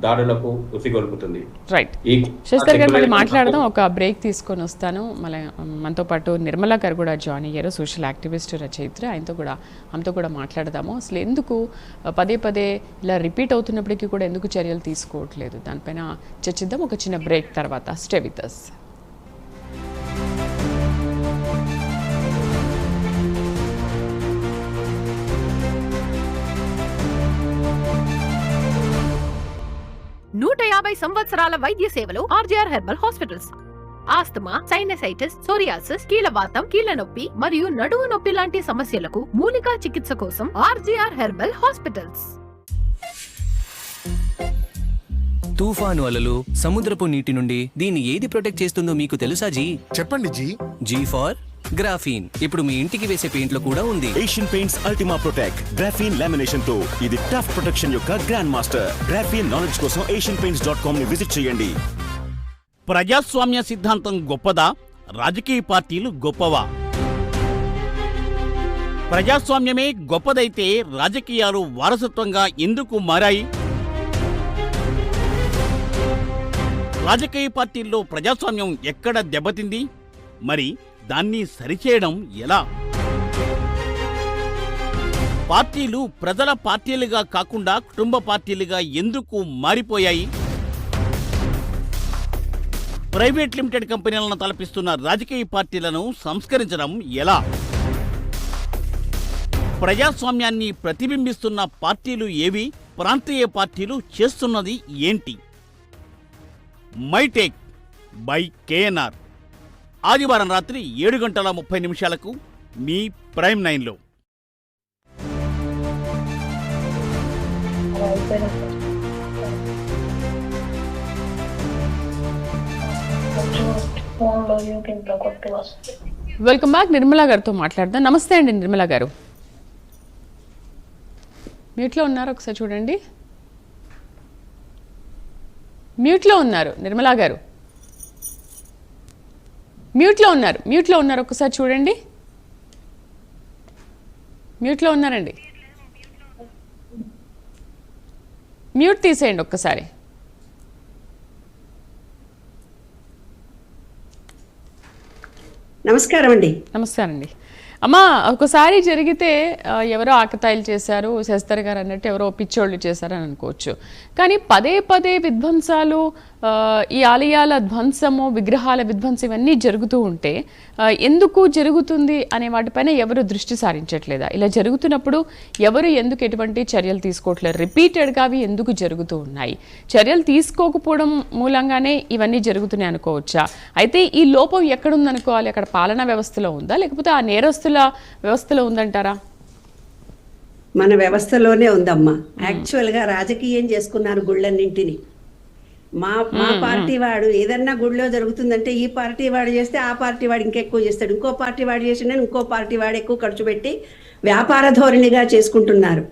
దాడులకు ఉసిగొల్పుతుంది. రైట్. శశిధర్ గారు మళ్ళీ మాట్లాడదాం, ఒక బ్రేక్ తీసుకొని వస్తాను. మళ్ళీ మనతో పాటు నిర్మలా గారు కూడా జాయిన్ అయ్యారు, సోషల్ యాక్టివిస్ట్, రచయిత్రి. ఆమెతో కూడా మాట్లాడదాము. అసలు ఎందుకు పదే పదే ఇలా రిపీట్ అవుతున్నప్పటికీ కూడా ఎందుకు చర్యలు తీసుకోవట్లేదు, దానిపైన చర్చిద్దాం ఒక చిన్న బ్రేక్ తర్వాత. Stay with us. నూట 50 సంవత్సరాల వైద్య సేవలు RGR herbal hospitals. Asthma, sinusitis, psoriasis, కీళ్లవాతం, కీళ్ల నొప్పి మరియు నడుము నొప్పి లాంటి సమస్యలకు మూలికా చికిత్స కోసం ఆర్జీఆర్ హెర్బల్ హాస్పిటల్స్. తుఫాను అలలు, సముద్రపు నీటి నుండి దీన్ని ఏది ప్రొటెక్ట్ చేస్తుందో మీకు తెలుసా జీ? చెప్పండి జీ. G for graphene. ఇప్పుడు మీ ఇంటికి వేసే పెయింట్ లో కూడా ఉంది. Asian paints Ultima protect graphene lamination తో ఇది టఫ్ ప్రొటెక్షన్ యొక్క గ్రాండ్ మాస్టర్. గ్రాఫీన్ నాలెడ్జ్ కోసం asianpaints.com ని విజిట్ చేయండి. ప్రజాస్వామ్య సిద్ధాంతం గొప్పదా, రాజకీయ పార్టీలు గొప్పవా? ప్రజాస్వామ్యమే గొప్పదైతే రాజకీయాలు వారసత్వంగా ఎందుకు మారాయి? రాజకీయ పార్టీల్లో ప్రజాస్వామ్యం ఎక్కడ దెబ్బతింది? మరి దాన్ని సరిచేయడం ఎలా? పార్టీలు ప్రజల పార్టీలుగా కాకుండా కుటుంబ పార్టీలుగా ఎందుకు మారిపోయాయి? ప్రైవేట్ లిమిటెడ్ కంపెనీలను తలపిస్తున్న రాజకీయ పార్టీలను సంస్కరించడం ఎలా? ప్రజాస్వామ్యాన్ని ప్రతిబింబిస్తున్న పార్టీలు ఏవి? ప్రాంతీయ పార్టీలు చేస్తున్నది ఏంటి? మై టేక్ బై కేఎన్ఆర్, ఆదివారం రాత్రి 7:30 మీ ప్రైమ్ 9లో. Welcome back. నిర్మలా గారితో మాట్లాడదాం. నమస్తే అండి నిర్మలా గారు. మ్యూట్లో ఉన్నారు, ఒకసారి చూడండి. మ్యూట్లో ఉన్నారు నిర్మలా గారు, మ్యూట్లో ఉన్నారు ఒకసారి చూడండి. మ్యూట్లో ఉన్నారండి, మ్యూట్ తీసేయండి ఒక్కసారి. నమస్కారం అండి. నమస్కారం అండి. అమ్మా, ఒకసారి జరిగితే ఎవరో ఆకతాయిలు చేశారు, శశిధర్ గారు అన్నట్టు ఎవరో పిచ్చోళ్ళు చేశారని అనుకోవచ్చు. కానీ పదే పదే విధ్వంసాలు, ఈ ఆలయాల ధ్వంసము, విగ్రహాల విధ్వంసం ఇవన్నీ జరుగుతూ ఉంటే ఎందుకు జరుగుతుంది అనే వాటిపైన ఎవరు దృష్టి సారించట్లేదా? ఇలా జరుగుతున్నప్పుడు ఎవరు ఎందుకు ఎటువంటి చర్యలు తీసుకోవట్లేదు? రిపీటెడ్గా అవి ఎందుకు జరుగుతూ ఉన్నాయి? చర్యలు తీసుకోకపోవడం మూలంగానే ఇవన్నీ జరుగుతున్నాయి అనుకోవచ్చా? అయితే ఈ లోపం ఎక్కడుందనుకోవాలి? అక్కడ పాలనా వ్యవస్థలో ఉందా, లేకపోతే ఆ నేరస్తుల వ్యవస్థలో ఉందంటారా? మన వ్యవస్థలోనే ఉందమ్మా. యాక్చువల్గా రాజకీయం చేసుకున్నారు గుళ్ళన్నింటినీ. మా పార్టీ వాడు ఏదన్నా గుడిలో జరుగుతుందంటే ఈ పార్టీ వాడు చేస్తే ఆ పార్టీ వాడు ఇంకెక్కువ చేస్తాడు, ఇంకో పార్టీ వాడు చేసిన ఇంకో పార్టీ వాడు ఎక్కువ ఖర్చు పెట్టి వ్యాపార ధోరణిగా చేసుకుంటున్నారు.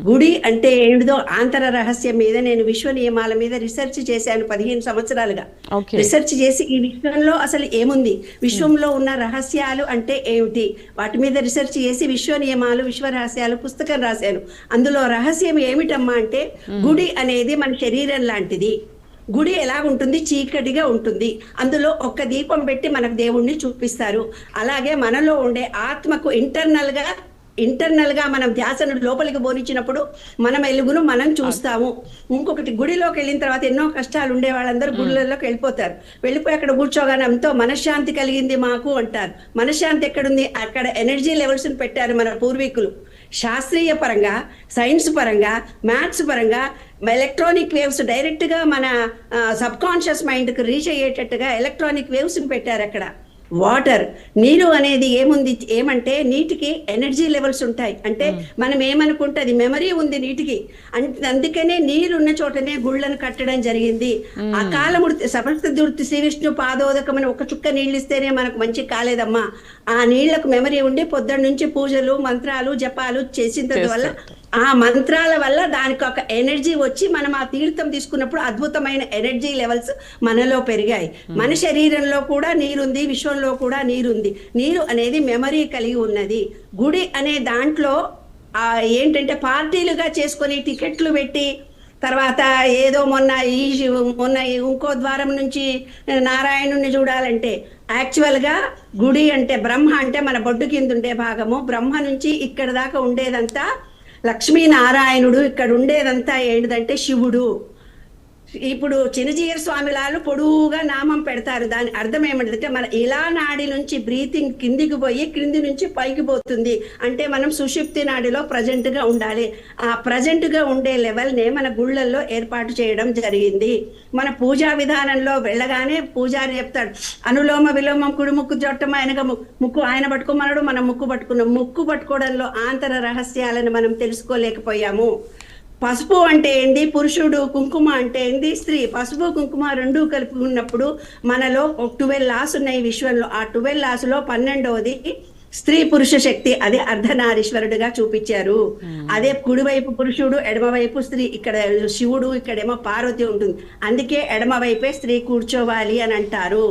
గుడి అంటే ఏంటిదో ఆంతర రహస్యం మీద నేను విశ్వ నియమాల మీద రీసెర్చ్ చేశాను 15 సంవత్సరాలుగా. రీసెర్చ్ చేసి ఈ విశ్వంలో అసలు ఏముంది, విశ్వంలో ఉన్న రహస్యాలు అంటే ఏమిటి, వాటి మీద రీసెర్చ్ చేసి విశ్వ నియమాలు, విశ్వ రహస్యాలు పుస్తకం రాశాను. అందులో రహస్యం ఏమిటమ్మా అంటే గుడి అనేది మన శరీరం లాంటిది. గుడి ఎలాగుంటుంది? చీకటిగా ఉంటుంది. అందులో ఒక్క దీపం పెట్టి మనకు దేవుణ్ణి చూపిస్తారు. అలాగే మనలో ఉండే ఆత్మకు ఇంటర్నల్ గా మనం ధ్యాసను లోపలికి బోనిచ్చినప్పుడు మన వెలుగును మనం చూస్తాము. ఇంకొకటి, గుడిలోకి వెళ్ళిన తర్వాత ఎన్నో కష్టాలు ఉండే వాళ్ళందరూ గుడిలోకి వెళ్ళిపోతారు. వెళ్ళిపోయి అక్కడ కూర్చోగానే ఎంతో మనశ్శాంతి కలిగింది మాకు అంటారు. మనశ్శాంతి ఎక్కడుంది? అక్కడ ఎనర్జీ లెవెల్స్ పెట్టారు మన పూర్వీకులు. శాస్త్రీయ పరంగా, సైన్స్ పరంగా, మ్యాథ్స్ పరంగా ఎలక్ట్రానిక్ వేవ్స్ డైరెక్ట్ గా మన సబ్ కాన్షియస్ మైండ్ కు రీచ్ అయ్యేటట్టుగా ఎలక్ట్రానిక్ వేవ్స్ పెట్టారు అక్కడ. వాటర్, నీరు అనేది ఏమంటే నీటికి ఎనర్జీ లెవెల్స్ ఉంటాయి. అంటే మనం ఏమనుకుంటే అది మెమరీ ఉంది నీటికి, అందుకనే నీరు ఉన్న చోటనే గుళ్ళను కట్టడం జరిగింది. ఆ కాలమూర్తి సప్తమూర్తి శ్రీ విష్ణు పాదోదకం అని ఒక చుక్క నీళ్ళు ఇస్తేనే మనకు మంచి కాలేదమ్మా. ఆ నీళ్లకు మెమరీ ఉండి పొద్దున్న నుంచి పూజలు మంత్రాలు జపాలు చేసిన వల్ల ఆ మంత్రాల వల్ల దానికి ఒక ఎనర్జీ వచ్చి మనం ఆ తీర్థం తీసుకున్నప్పుడు అద్భుతమైన ఎనర్జీ లెవెల్స్ మనలో పెరిగాయి. మన శరీరంలో కూడా నీరుంది, విశ్వంలో కూడా నీరుంది. నీరు అనేది మెమరీ కలిగి ఉన్నది. గుడి అనే దాంట్లో ఏంటంటే పార్టీలుగా చేసుకొని టికెట్లు పెట్టి తర్వాత ఏదో మొన్న ఇంకో ద్వారం నుంచి నారాయణుని చూడాలంటే యాక్చువల్గా గుడి అంటే బ్రహ్మ అంటే మన బొడ్డు కింద ఉండే భాగము, బ్రహ్మ నుంచి ఇక్కడ దాకా ఉండేదంతా లక్ష్మీనారాయణుడు, ఇక్కడ ఉండేదంతా ఏంటిదంటే శివుడు. ఇప్పుడు చిన్నజీయర్ స్వామిలాలు పొడువుగా నామం పెడతారు. దాని అర్థం ఏమంటే మన ఇలా నాడి నుంచి బ్రీతింగ్ కిందికి పోయి క్రింది నుంచి పైకి పోతుంది. అంటే మనం సుషుప్తి నాడిలో ప్రజెంట్ గా ఉండాలి. ఆ ప్రజెంట్ గా ఉండే లెవెల్నే మన గుళ్ళల్లో ఏర్పాటు చేయడం జరిగింది. మన పూజా విధానంలో వెళ్ళగానే పూజారి చెప్తాడు అనులోమ విలోమం కుడి ముక్కు చొట్టం, ఆయనగా ముక్కు ఆయన పట్టుకోమన్నాడు, మనం ముక్కు పట్టుకున్నాం. ముక్కు పట్టుకోవడంలో ఆంతర రహస్యాలను మనం తెలుసుకోలేకపోయాము. పసుపు అంటే ఏంది, పురుషుడు, కుంకుమ అంటే ఏంది, స్త్రీ. పసుపు కుంకుమ రెండూ కలిపి ఉన్నప్పుడు మనలో 12 లాస్ ఉన్నాయి విశ్వంలో. ఆ 12 లాసులో 12వది స్త్రీ పురుష శక్తి, అది అర్ధనారీశ్వరుడుగా చూపించారు. అదే కుడివైపు పురుషుడు, ఎడమవైపు స్త్రీ. ఇక్కడ శివుడు, ఇక్కడేమో పార్వతి ఉంటుంది. అందుకే ఎడమవైపే స్త్రీ కూర్చోవాలి అని అంటారు.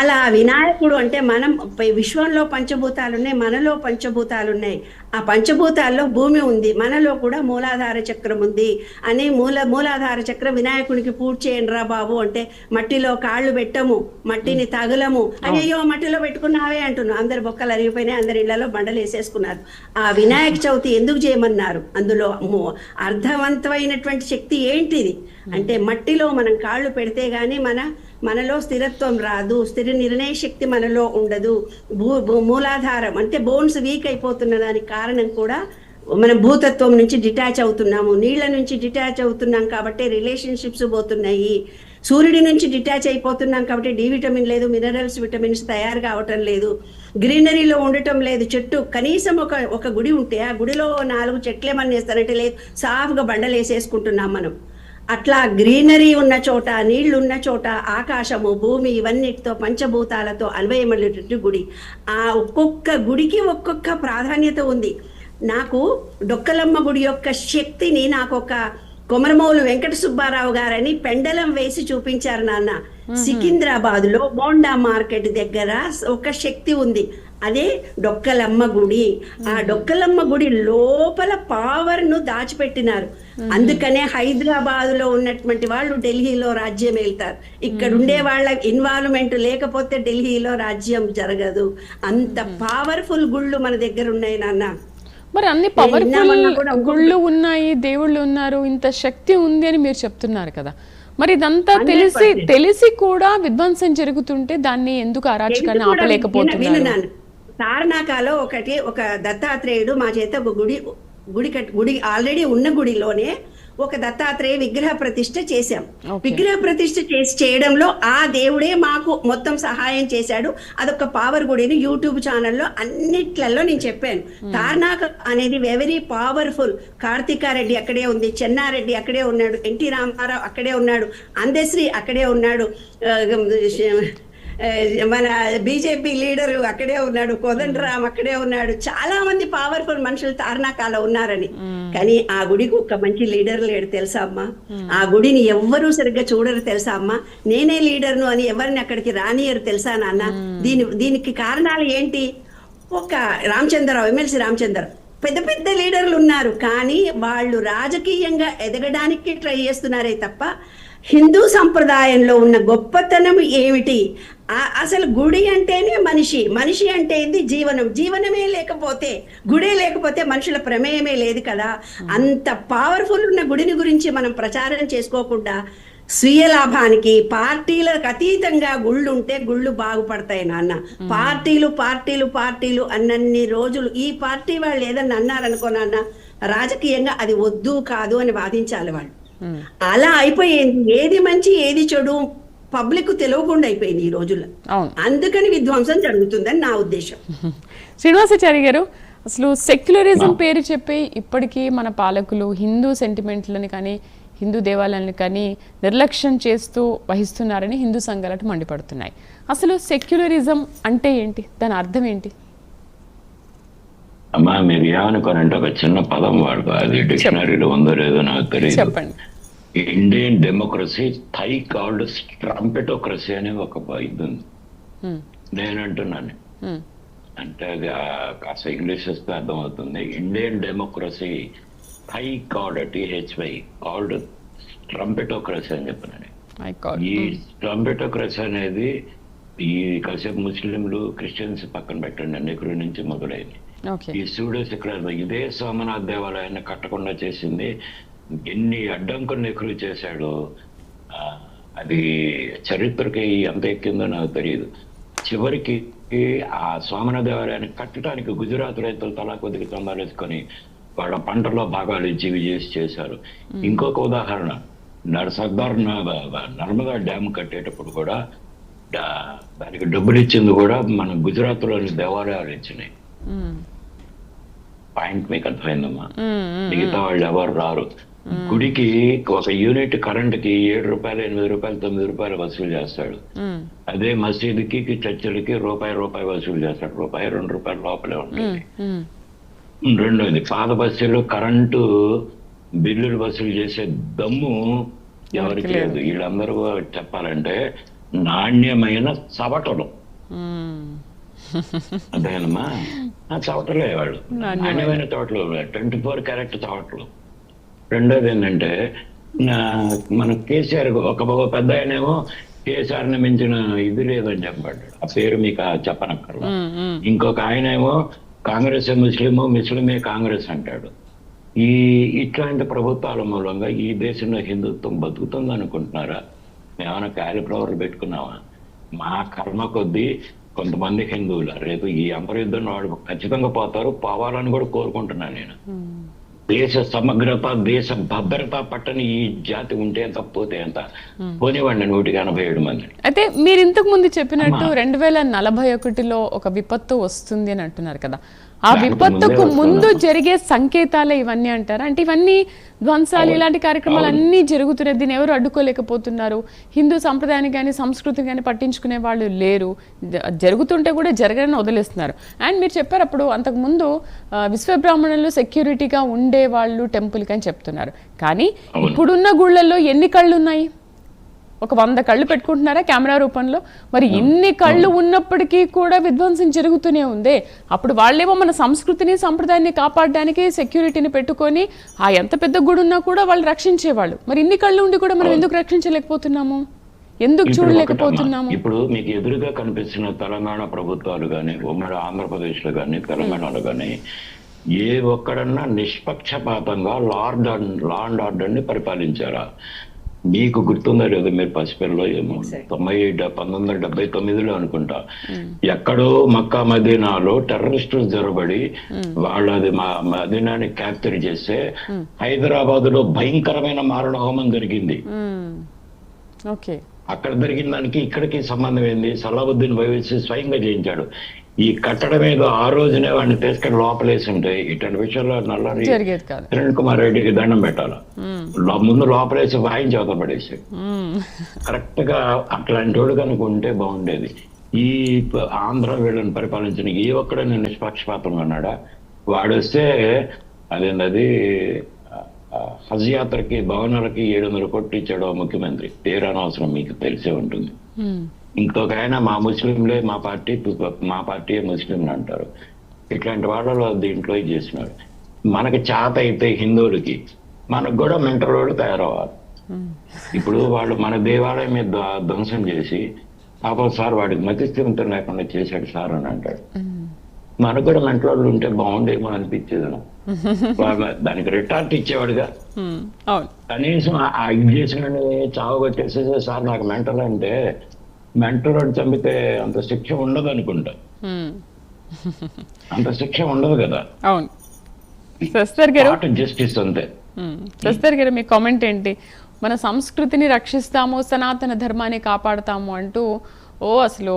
అలా వినాయకుడు అంటే మనం విశ్వంలో పంచభూతాలు ఉన్నాయి, మనలో పంచభూతాలు ఉన్నాయి. ఆ పంచభూతాల్లో భూమి ఉంది, మనలో కూడా మూలాధార చక్రం ఉంది అని మూలాధార చక్రం వినాయకుడికి పూజ చేయండి రా బాబు అంటే మట్టిలో కాళ్ళు పెట్టము, మట్టిని తగలము. అయ్యో మట్టిలో పెట్టుకున్నావే అంటున్నాం. అందరు బొక్కలు అరిగిపోయినాయి, అందరి ఇళ్లలో బండలు వేసేసుకున్నారు. ఆ వినాయక చవితి ఎందుకు చేయమన్నారు? అందులో అర్థవంతమైనటువంటి శక్తి ఏంటిది అంటే మట్టిలో మనం కాళ్ళు పెడితే గానీ మనలో స్థిరత్వం రాదు, స్థిర నిర్ణయ శక్తి మనలో ఉండదు. మూలాధారం అంటే బోన్స్ వీక్ అయిపోతున్న దానికి కారణం కూడా మనం భూతత్వం నుంచి డిటాచ్ అవుతున్నాము, నీళ్ల నుంచి డిటాచ్ అవుతున్నాం కాబట్టి రిలేషన్షిప్స్ పోతున్నాయి. సూర్యుడి నుంచి డిటాచ్ అయిపోతున్నాం కాబట్టి డి విటమిన్ లేదు, మినరల్స్ విటమిన్స్ తయారు కావటం లేదు, గ్రీనరీలో ఉండటం లేదు. చెట్టు కనీసం ఒక గుడి ఉంటే ఆ గుడిలో 4 చెట్లు ఏమన్నా వేస్తారంటే లేదు, సాఫ్గా బండలు వేసేసుకుంటున్నాం మనం. అట్లా గ్రీనరీ ఉన్న చోట, నీళ్లు ఉన్న చోట, ఆకాశము, భూమి ఇవన్నిటితో పంచభూతాలతో అన్వయమైనటువంటి గుడి. ఆ ఒక్కొక్క గుడికి ఒక్కొక్క ప్రాధాన్యత ఉంది. నాకు డొక్కలమ్మ గుడి యొక్క శక్తిని నాకొక కొమరమౌలు వెంకట సుబ్బారావు గారని పెండలం వేసి చూపించారు నాన్న. సికింద్రాబాద్ లో బోండా మార్కెట్ దగ్గర ఒక శక్తి ఉంది, అదే డొక్కలమ్మ గుడి. ఆ డొక్కలమ్మ గుడి లోపల పవర్ ను దాచిపెట్టినారు. అందుకనే హైదరాబాద్ లో ఉన్నటువంటి వాళ్ళు ఢిల్లీలో రాజ్యం వెళ్తారు. ఇక్కడ ఉండే వాళ్ళ ఇన్వాల్వ్మెంట్ లేకపోతే ఢిల్లీలో రాజ్యం జరగదు. అంత పవర్ఫుల్ గుళ్ళు మన దగ్గర ఉన్నాయి నాన్న. మరి అన్ని పవర్ఫుల్ గుళ్ళు ఉన్నాయి, దేవుళ్ళు ఉన్నారు, ఇంత శక్తి ఉంది అని మీరు చెప్తున్నారు కదా. మరి ఇదంతా తెలిసి కూడా విధ్వంసం జరుగుతుంటే దాన్ని ఎందుకు అరాచకాన్ని ఆపలేకపోతున్నారు? తార్నాకలో ఒక దత్తాత్రేయుడు మా చేత ఒక గుడి ఆల్రెడీ ఉన్న గుడిలోనే ఒక దత్తాత్రేయ విగ్రహ ప్రతిష్ఠ చేశాం. విగ్రహ ప్రతిష్ఠ చేయడంలో ఆ దేవుడే మాకు మొత్తం సహాయం చేశాడు. అదొక పవర్ గుడిని యూట్యూబ్ ఛానల్లో అన్నిట్లలో నేను చెప్పాను. తార్నాక అనేది వెరీ పవర్ఫుల్. కార్తికారెడ్డి అక్కడే ఉంది, చెన్నారెడ్డి అక్కడే ఉన్నాడు, ఎన్టీ రామారావు అక్కడే ఉన్నాడు, అందశ్రీ అక్కడే ఉన్నాడు, మన బీజేపీ లీడరు అక్కడే ఉన్నాడు, కోదండరామ్ అక్కడే ఉన్నాడు. చాలా మంది పవర్ఫుల్ మనుషులు తార్నాకాలో ఉన్నారని. కానీ ఆ గుడికి ఒక మంచి లీడర్ లేడు తెలుసా అమ్మా. ఆ గుడిని ఎవ్వరూ సరిగ్గా చూడరు తెలుసా అమ్మా. నేనే లీడర్ను అని ఎవరిని అక్కడికి రానియరు తెలుసా నాన్న. దీనికి కారణాలు ఏంటి? ఒక రామచంద్రరావు, ఎమ్మెల్సీ రామచంద్రరావు, పెద్ద పెద్ద లీడర్లు ఉన్నారు, కానీ వాళ్ళు రాజకీయంగా ఎదగడానికి ట్రై చేస్తున్నారే తప్ప హిందూ సంప్రదాయంలో ఉన్న గొప్పతనం ఏమిటి? అసలు గుడి అంటేనే మనిషి అంటే ఏంది? జీవనమే లేకపోతే, గుడే లేకపోతే మనుషుల ప్రమేయమే లేదు కదా. అంత పవర్ఫుల్ ఉన్న గుడిని గురించి మనం ప్రచారం చేసుకోకుండా స్వీయ లాభానికి పార్టీలకు అతీతంగా గుళ్ళు ఉంటే గుళ్ళు బాగుపడతాయి నాన్న. పార్టీలు అన్నన్ని రోజులు ఈ పార్టీ వాళ్ళు ఏదన్నా అన్నారనుకో నాన్న, రాజకీయంగా అది వద్దు కాదు అని వాదించాలి వాళ్ళు. అలా అయిపోయింది. ఏది మంచి ఏది చెడు పబ్లిక్ తెలియకుండా అయిపోయింది ఈ రోజుల్లో. అవును. అందుకని విధ్వంసం జరుగుతుందని నా ఉద్దేశం. శ్రీనివాసాచారి గారు, అసలు సెక్యులరిజం పేరు చెప్పి ఇప్పటికీ మన పాలకులు హిందూ సెంటిమెంట్లని కానీ హిందూ దేవాలయాలను కానీ నిర్లక్ష్యం చేస్తూ వహిస్తున్నారని హిందూ సంఘాలు మండిపడుతున్నాయి. అసలు సెక్యులరిజం అంటే ఏంటి, దాని అర్థం ఏంటి? అమ్మా మీరు ఏమనుకోనంటే ఒక చిన్న పదం వాడుకో, అది డిక్షనరీలో ఉందో లేదో నాకు తెలియదు. చెప్పండి. ఇండియన్ డెమోక్రసీ థై కాల్డ్ ట్రంపెటోక్రసీ అనే ఒక ఇది ఉంది. నేను అంటున్నాను అంటే అది కాస్త ఇంగ్లీష్ వస్తే అర్థమవుతుంది. Indian democracy thy called THY called trumpetocracy అని చెప్పినాను. ఈ ట్రంపెటోక్రసీ అనేది ఈ కాసేపు ముస్లింలు క్రిస్టియన్స్ పక్కన పెట్టండి, నెహ్రూ నుంచి మొదలైంది. ఈ సూడో సెక్యులరిజం ఇదే సోమనాథ్ దేవాలయాన్ని కట్టకుండా చేసింది. ఎన్ని అడ్డంకులు నెహ్రూ చేశాడో అది చరిత్రకి ఎంత ఎక్కిందో నాకు తెలియదు. చివరికి ఆ సోమనాథ్ దేవాలయాన్ని కట్టడానికి గుజరాత్ రైతులు తలా కొద్దిగా చందాలేసుకొని వాళ్ళ పంటలో భాగాలు ఇచ్చి చేశారు. ఇంకొక ఉదాహరణ, సర్దార్ నర్మదా డ్యామ్ కట్టేటప్పుడు కూడా దానికి డబ్బులు ఇచ్చింది కూడా మన గుజరాత్లోని దేవాలయాలు ఇచ్చినాయి. పాయింట్ మీకు అర్థమైందమ్మా? మిగతా వాళ్ళు ఎవరు రారు. గుడికి ఒక యూనిట్ కరెంట్కి 7 రూపాయలు 8 రూపాయలు 9 రూపాయలు వసూలు చేస్తాడు. అదే మసీదుకి చర్చిలకి రూపాయి వసూలు చేస్తాడు. ₹1, ₹2 లోపలే ఉంటుంది. రెండోది, పాత బస్తీలో కరెంటు బిల్లులు వసూలు చేసే దమ్ము ఎవరికి లేదు. వీళ్ళందరూ చెప్పాలంటే నాణ్యమైన చవటలు, అదేనమ్మా చవటలే వాళ్ళు, నాణ్యమైన చవటలు, 24 క్యారెట్ చవటలు. రెండోది ఏంటంటే మన కేసీఆర్ ఒక పెద్ద ఆయనేమో కేసీఆర్ని మించిన ఇది లేదని చెప్పాడు. ఆ పేరు మీకు చెప్పనక్కర్లా. ఇంకొక ఆయనేమో కాంగ్రెస్ ముస్లిమే కాంగ్రెస్ అంటాడు. ఇట్లాంటి ప్రభుత్వాల మూలంగా ఈ దేశంలో హిందుత్వం బతుకుతుంది అనుకుంటున్నారా? మేమైనా క్యాలిఫ్లవర్లు పెట్టుకున్నావా? మా కర్మ కొద్దీ కొంతమంది హిందువులు రేపు ఈ అంతర్యుద్ధంలో వాడు ఖచ్చితంగా పోవాలని కూడా కోరుకుంటున్నాను నేను. దేశ సమగ్రత దేశ భద్రత పట్టని ఈ జాతి ఉంటే ఎంత, పోతే ఎంత, పోనివ్వండి 187 మంది. అయితే మీరు ఇంతకు ముందు చెప్పినట్టు 2041లో ఒక విపత్తు వస్తుంది అని అంటున్నారు కదా, ఆ విపత్తుకు ముందు జరిగే సంకేతాలే ఇవన్నీ అంటారా? అంటే ఇవన్నీ ధ్వంసాలు ఇలాంటి కార్యక్రమాలు అన్నీ జరుగుతున్నాయి, దీన్ని ఎవరు అడ్డుకోలేకపోతున్నారు? హిందూ సంప్రదాయాన్ని కానీ సంస్కృతిని కానీ పట్టించుకునే వాళ్ళు లేరు, జరుగుతుంటే కూడా జరగని వదిలేస్తున్నారు. అండ్ మీరు చెప్పారు అప్పుడు అంతకుముందు విశ్వబ్రాహ్మణులు సెక్యూరిటీగా ఉండే వాళ్ళు టెంపుల్కి అని చెప్తున్నారు. కానీ ఇప్పుడున్న గుళ్ళల్లో ఎన్ని కళ్ళు ఉన్నాయి? ఒక 100 కళ్ళు పెట్టుకుంటున్నారా కెమెరా రూపంలో? మరి ఇన్ని కళ్ళు ఉన్నప్పటికీ కూడా విధ్వంసం జరుగుతూనే ఉంది. అప్పుడు వాళ్ళేమో మన సంస్కృతిని సంప్రదాయాన్ని కాపాడడానికి సెక్యూరిటీని పెట్టుకొని ఆ ఎంత పెద్ద గుడి ఉన్నా కూడా వాళ్ళు రక్షించేవాళ్ళు. మరి ఇన్ని కళ్ళు ఉండి కూడా మనం ఎందుకు రక్షించలేకపోతున్నాము, ఎందుకు చూడలేకపోతున్నాము? ఇప్పుడు మీకు ఎదురుగా కనిపిస్తున్న తెలంగాణ ప్రభుత్వాలు కానీ, ఉమ్మడి ఆంధ్రప్రదేశ్ లో కానీ, తెలంగాణలో కానీ ఏ ఒక్కడన్నా నిష్పక్షపాతంగా లా అండ్ ఆర్డర్ ని పరిపాలించారా? మీకు గుర్తుందో లేదో, మీరు పసిపిల్లలో ఏమో 1979లో అనుకుంటా ఎక్కడో మక్కా మదీనాలో టెర్రరిస్టులు జొరబడి వాళ్ళది మదీనాని క్యాప్చర్ చేస్తే హైదరాబాద్ లో భయంకరమైన మారణ హోమం జరిగింది. అక్కడ జరిగిన దానికి ఇక్కడికి సంబంధం ఏంది? సలావుద్దీన్ ఓవైసీ స్వయంగా చేయించాడు. ఈ కట్టడం ఏదో ఆ రోజునే వాడిని తీసుకెళ్ళి లోపలేసి ఉంటే ఇటువంటి విషయంలో నల్లారి కిరణ్ కుమార్ రెడ్డికి దండం పెట్టాలి. ముందు లోపలేసి వాయించి అవతల పడేసాడు. కరెక్ట్ గా అట్లాంటి వాడు కనుక ఉంటే బాగుండేది. ఈ ఆంధ్ర వీళ్ళని పరిపాలించిన ఏ ఒక్కడైనా నిష్పక్షపాతంగా ఉన్నాడా? వాడొస్తే అదేంటది హజ్ యాత్రకి భవనాలకి 700 కోట్లు ఇచ్చాడు ముఖ్యమంత్రి. పేరనవసరం, మీకు తెలిసే ఉంటుంది. ఇంకొక ఆయన మా ముస్లింలే మా పార్టీ ముస్లింలు అంటారు. ఇట్లాంటి వాళ్ళలో దీంట్లో చేసినాడు. మనకి చేత అయితే హిందువులకి మనకు కూడా మెంటల్ వాళ్ళు తయారవ్వాలి. ఇప్పుడు వాళ్ళు మన దేవాలయం మీద ధ్వంసం చేసి పాపం సార్ వాడికి మతిస్థిమితం లేకుండా చేశాడు సార్ అని అంటాడు. మనకు కూడా మెంటల్ వాళ్ళు ఉంటే బాగుండేమో అనిపించేది. దానికి రిటార్ట్ ఇచ్చేవాడుగా కనీసం ఇది చేసిన చావగొట్టేసేసే సార్ నాకు మెంటల్ అంటే, మెంటల్ వాడు చంపితే అంత శిక్ష ఉండదు అనుకుంటా. అంత శిక్ష ఉండదు కదా. అవును. శశిధర్ గారు, జస్టిస్ అంతే. శశిధర్ గారు మీ కామెంట్ ఏంటి? మన సంస్కృతిని రక్షిస్తాము, సనాతన ధర్మాన్ని కాపాడుతాము అంటూ అసలు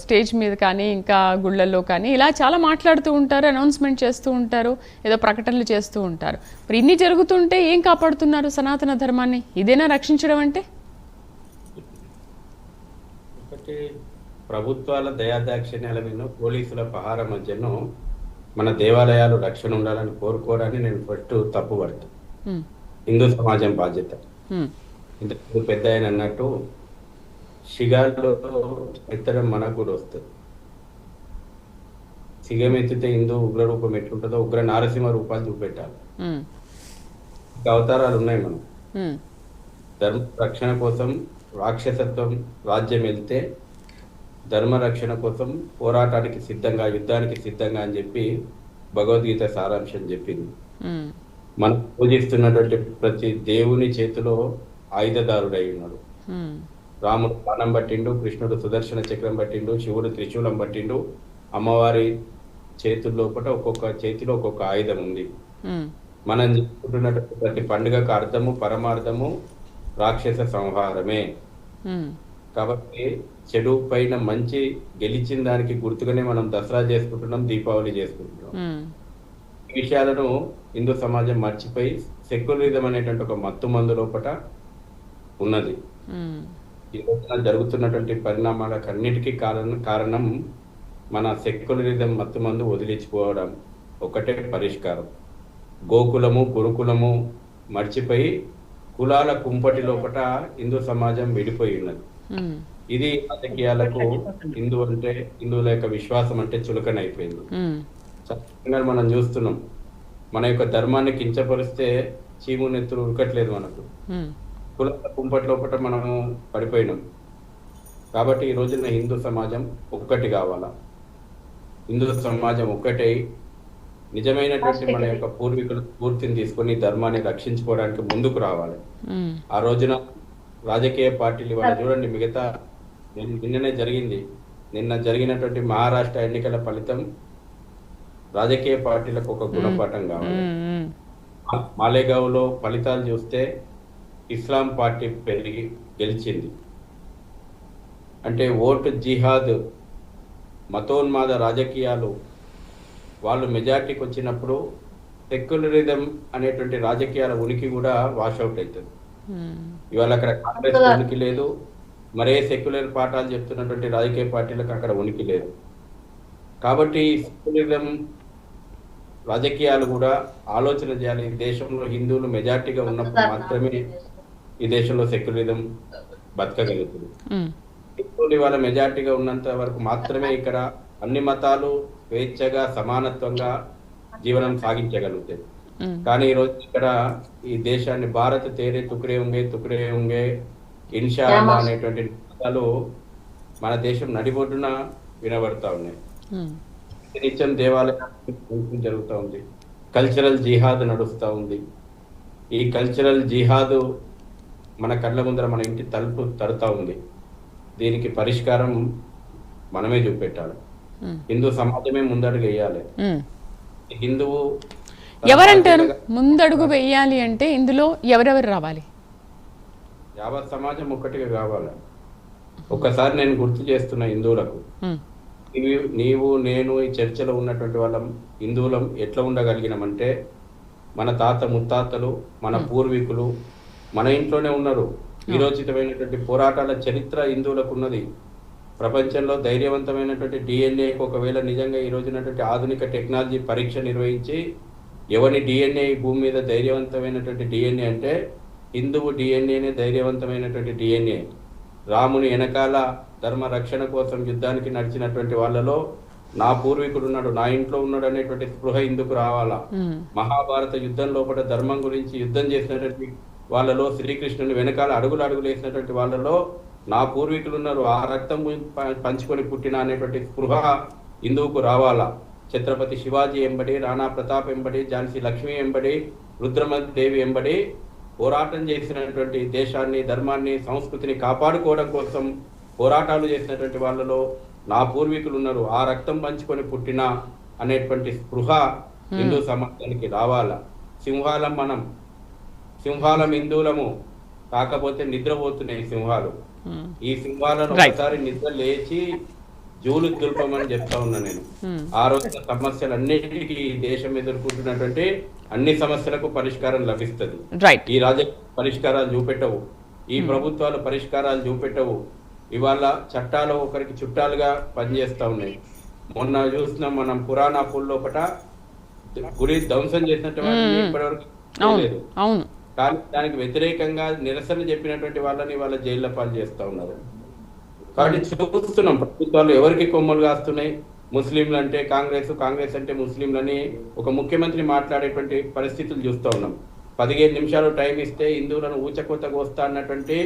స్టేజ్ మీద కానీ ఇంకా గుళ్ళల్లో కానీ ఇలా చాలా మాట్లాడుతూ ఉంటారు, అనౌన్స్మెంట్ చేస్తూ ఉంటారు, ఏదో ప్రకటనలు చేస్తూ ఉంటారు. మరి ఇన్ని జరుగుతుంటే ఏం కాపాడుతున్నారు సనాతన ధర్మాన్ని? ఇదేనా రక్షించడం అంటే? ఒకటి, ప్రభుత్వాల దయాదాక్షిణ్యాల మీద పోలీసుల పహార మధ్యను మన దేవాలయాలు రక్షణ ఉండాలని కోరుకోవడాన్ని నేను ఫస్ట్ తప్పు పడతాను. హిందూ సమాజం బాధ్యత. ఇంతకు పెద్ద ఆయన అన్నట్టు సిగాల్లో ఎత్తడం మనకు కూడా వస్తుంది. సిగం ఎత్తితే హిందూ ఉగ్ర రూపం ఎట్లుంటుందో ఉగ్ర నారసింహ రూపాలు చూపెట్టాలి. అవతారాలు ఉన్నాయి మనం. ధర్మ రక్షణ కోసం రాక్షసత్వం రాజ్యం వెళ్తే ధర్మ రక్షణ కోసం పోరాటానికి సిద్ధంగా, యుద్ధానికి సిద్ధంగా అని చెప్పి భగవద్గీత సారాంశం చెప్పింది. మనం పూజిస్తున్నటువంటి ప్రతి దేవుని చేతిలో ఆయుధదారుడై ఉన్నాడు. రాముడు బాణం పట్టిండు, కృష్ణుడు సుదర్శన చక్రం పట్టిండు, శివుడు త్రిశూలం పట్టిండు. అమ్మవారి చేతుల్లో ఒక్కొక్క చేతిలో ఒక్కొక్క ఆయుధం ఉంది. మనం చెప్పుకుంటున్నటువంటి ప్రతి పండుగకు అర్థము పరమార్థము రాక్షస సంహారమే. కాబట్టి చెడు పైన మంచి గెలిచిన దానికి గుర్తుగానే మనం దసరా చేసుకుంటున్నాం, దీపావళి చేసుకుంటున్నాం. ఈ విషయాలను హిందూ సమాజం మర్చిపోయి సెక్యులరిజం అనేటువంటి ఒక మత్తు మందు లోపట ఉన్నది. ఈ రోజున జరుగుతున్నటువంటి పరిణామాలకు అన్నిటికీ కారణం మన సెక్యులరిజం మత్తు మందు వదిలించుకోవడం ఒకటే పరిష్కారం. గోకులము గురుకులము మర్చిపోయి కులాల కుంపటి లోపట హిందూ సమాజం విడిపోయి ఉన్నది. ఇది రాజకీయాలకు హిందువుల యొక్క విశ్వాసం అంటే చులకనైపోయింది. మనం చూస్తున్నాం, మన యొక్క ధర్మాన్ని కించపరిస్తే చీము నెత్తులు ఉరకట్లేదు మనకు. కులాల కుంపటి లోపట మనము పడిపోయినాం. కాబట్టి ఈ రోజున హిందూ సమాజం ఒక్కటి కావాలా. హిందూ సమాజం ఒక్కటై నిజమైనటువంటి మన యొక్క పూర్వీకుల స్ఫూర్తిని తీసుకొని ధర్మాన్ని రక్షించుకోవడానికి ముందుకు రావాలి. ఆ రోజున రాజకీయ పార్టీలు వాళ్ళు చూడండి, మిగతా నిన్ననే జరిగింది, నిన్న జరిగినటువంటి మహారాష్ట్ర ఎన్నికల ఫలితం రాజకీయ పార్టీలకు ఒక గుణపాఠం కావాలి. మాలేగావ్ లో ఫలితాలు చూస్తే ఇస్లాం పార్టీ పెరిగి గెలిచింది. అంటే ఓటు జిహాద్, మతోన్మాద రాజకీయాలు వాళ్ళు మెజార్టీకి వచ్చినప్పుడు సెక్యులరిజం అనేటువంటి రాజకీయాల ఉనికి కూడా వాషౌట్ అవుతుంది. ఇవాళ అక్కడ కాంగ్రెస్ ఉనికి లేదు, మరే సెక్యులర్ పాఠాలు చెప్తున్నటువంటి రాజకీయ పార్టీలకు అక్కడ ఉనికి లేదు. కాబట్టి సెక్యులరిజం రాజకీయాలు కూడా ఆలోచన చేయాలి. దేశంలో హిందువులు మెజార్టీగా ఉన్నప్పుడు మాత్రమే ఈ దేశంలో సెక్యులరిజం బతకగలుగుతుంది. హిందువులు ఇవాళ మెజార్టీగా ఉన్నంత వరకు మాత్రమే ఇక్కడ అన్ని మతాలు స్వేచ్ఛగా సమానత్వంగా జీవనం సాగించగలుగుతాయి. కానీ ఈరోజు ఇక్కడ ఈ దేశాన్ని భారత్ తేరే తుక్రే ఉంగే ఇన్షా అల్లా అనేటువంటి పదాలు మన దేశం నడిబొడ్డున వినబడతా ఉన్నాయి. నిత్యం దేవాలయం జరుగుతూ ఉంది, కల్చరల్ జిహాద్ నడుస్తూ ఉంది. ఈ కల్చరల్ జిహాద్ మన కళ్ళ ముందర మన ఇంటి తలుపు తడుతూ ఉంది. దీనికి పరిష్కారం మనమే చూపెట్టాలి. హిందూ సమాజమే ముందడుగు వేయాలి. హిందువు ఎవరంటారు ముందడుగు వేయాలి అంటే ఇందులో ఎవరెవరు రావాలి? యావత్ సమాజం ఒక్కటిగా కావాలి. ఒక్కసారి నేను గుర్తు చేస్తున్నా హిందువులకు, నీవు నేను ఈ చర్చలో ఉన్నటువంటి వాళ్ళం హిందువులం ఎట్లా ఉండగలిగినామంటే మన తాత ముత్తాతలు మన పూర్వీకులు మన ఇంట్లోనే ఉన్నారు. వీరోచితమైనటువంటి పోరాటాల చరిత్ర హిందువులకు ఉన్నది. ప్రపంచంలో ధైర్యవంతమైనటువంటి డిఎన్ఏకి ఒకవేళ నిజంగా ఈ రోజునటువంటి ఆధునిక టెక్నాలజీ పరీక్ష నిర్వహించి ఎవరి డిఎన్ఏ ఈ భూమి మీద ధైర్యవంతమైనటువంటి డిఎన్ఏ అంటే హిందువు డిఎన్ఏనే ధైర్యవంతమైనటువంటి డిఎన్ఏ. రాముని వెనకాల ధర్మ రక్షణ కోసం యుద్ధానికి నడిచినటువంటి వాళ్ళలో నా పూర్వీకుడు ఉన్నాడు, నా ఇంట్లో ఉన్నాడు అనేటువంటి స్పృహ ఇందుకు రావాలా. మహాభారత యుద్ధం లోపల ధర్మం గురించి యుద్ధం చేసినటువంటి వాళ్ళలో, శ్రీకృష్ణుని వెనకాల అడుగులు వేసినటువంటి వాళ్ళలో నా పూర్వీకులు ఉన్నారు, ఆ రక్తం పంచుకొని పుట్టిన అనేటువంటి స్పృహ హిందువుకు రావాలా. ఛత్రపతి శివాజీ ఎంబడి, రాణా ప్రతాప్ ఎంబడి, ఝాన్సీ లక్ష్మి ఎంబడి, రుద్రమదేవి ఎంబడి పోరాటం చేసినటువంటి దేశాన్ని, ధర్మాన్ని, సంస్కృతిని కాపాడుకోవడం కోసం పోరాటాలు చేసినటువంటి వాళ్ళలో నా పూర్వీకులు ఉన్నారు, ఆ రక్తం పంచుకొని పుట్టిన అనేటువంటి స్పృహ హిందూ సమాజానికి రావాలా. సింహాలం హిందువులము, కాకపోతే నిద్రపోతున్నాయి సింహాలు. ఈ సింహాలను Right. ఒకసారి నిద్ర లేచి జూలు దుల్పమని చెప్తా ఉన్నా నేను. ఆ రోజున సమస్యలన్నిటికీ ఈ దేశం ఎదుర్కొంటున్నటువంటి అన్ని సమస్యలకు పరిష్కారం లభిస్తుంది. రైట్. ఈ రాజకీయ పరిష్కారాలు చూపెట్టవు, ఈ ప్రభుత్వాలు పరిష్కారాలు చూపెట్టవు. ఇవాళ చట్టాలు ఒకరికి చుట్టాలుగా పనిచేస్తా ఉన్నాయి. మొన్న చూసిన మనం పురాణాపూల్ లోపట గురి ధ్వంసం చేసినట్టు ఇప్పటివరకు లేదు. అవును. కానీ దానికి వ్యతిరేకంగా నిరసన చెప్పినటువంటి వాళ్ళని వాళ్ళ జైల్లో పాలు చేస్తా ఉన్నారు. కాబట్టి చూస్తున్నాం ప్రభుత్వాలు ఎవరికి కొమ్మలు కాస్తున్నాయి. ముస్లింలు అంటే కాంగ్రెస్, కాంగ్రెస్ అంటే ముస్లింలని ఒక ముఖ్యమంత్రి మాట్లాడేటువంటి పరిస్థితులు చూస్తూ ఉన్నాం. 15 నిమిషాలు టైం ఇస్తే హిందువులను ఊచకొత్తగా వస్తా అన్నటువంటి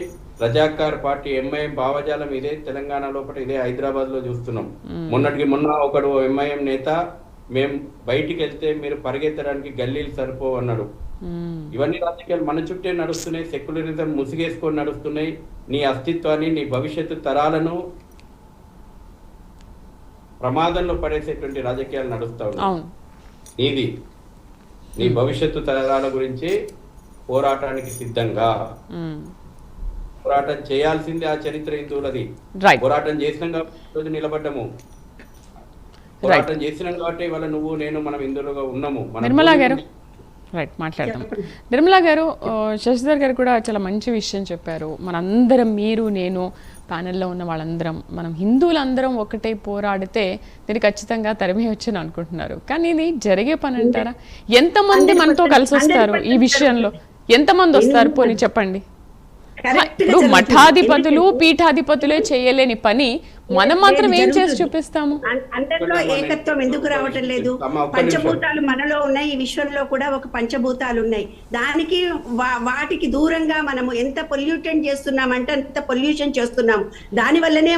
రజాకార్ పార్టీ ఎంఐఎం భావజాలం ఇదే తెలంగాణ లోపల, ఇదే హైదరాబాద్ లో చూస్తున్నాం. మొన్న ఒకడు ఎంఐఎం నేత మేము బయటికి వెళ్తే మీరు పరిగెత్తడానికి గల్లీలు సరిపో అన్నాడు. ఇవన్నీ రాజకీయాలు మన చుట్టే నడుస్తున్నాయి. సెక్యులరిజం ముసిగేసుకొని నడుస్తున్నాయి. నీ అస్తిత్వాన్ని, నీ భవిష్యత్తు తరాలను ప్రమాదంలో పడేసేటువంటి రాజకీయాలు నడుస్తా ఉన్నాయి. నీ భవిష్యత్తు తరాల గురించి పోరాటానికి సిద్ధంగా పోరాటం చేయాల్సిందే. ఆ చరిత్ర హిందువులది. పోరాటం చేసినాం కాబట్టి నిలబడ్డము. పోరాటం చేసినాం కాబట్టి ఇవాళ నువ్వు నేను మనం హిందువులుగా ఉన్నాము. నిర్మలా గారు రైట్ మాట్లాడదాం. నిర్మలా గారు, శశిధర్ గారు కూడా చాలా మంచి విషయం చెప్పారు. మనందరం, మీరు నేను ప్యానెల్లో ఉన్న వాళ్ళందరం, మనం హిందువులందరం ఒకటే పోరాడితే దీన్ని ఖచ్చితంగా తరిమి వచ్చని అనుకుంటున్నారు. కానీ ఇది జరిగే పని అంటారా? ఎంతమంది మనతో కలిసి వస్తారు ఈ విషయంలో? ఎంతమంది వస్తారు పోనీ చెప్పండి. ఇప్పుడు మఠాధిపతులు, పీఠాధిపతులే చేయలేని పని మనం మాత్రం ఏం చేసి చూపిస్తాము? అందరిలో ఏకత్వం ఎందుకు రావటం లేదు? పంచభూతాలు మనలో ఉన్నాయి, ఈ విశ్వంలో కూడా ఒక పంచభూతాలు ఉన్నాయి. దానికి వాటికి దూరంగా మనము ఎంత పొల్యూటెంట్ చేస్తున్నామంటే అంత పొల్యూషన్ చేస్తున్నాము. దాని వల్లనే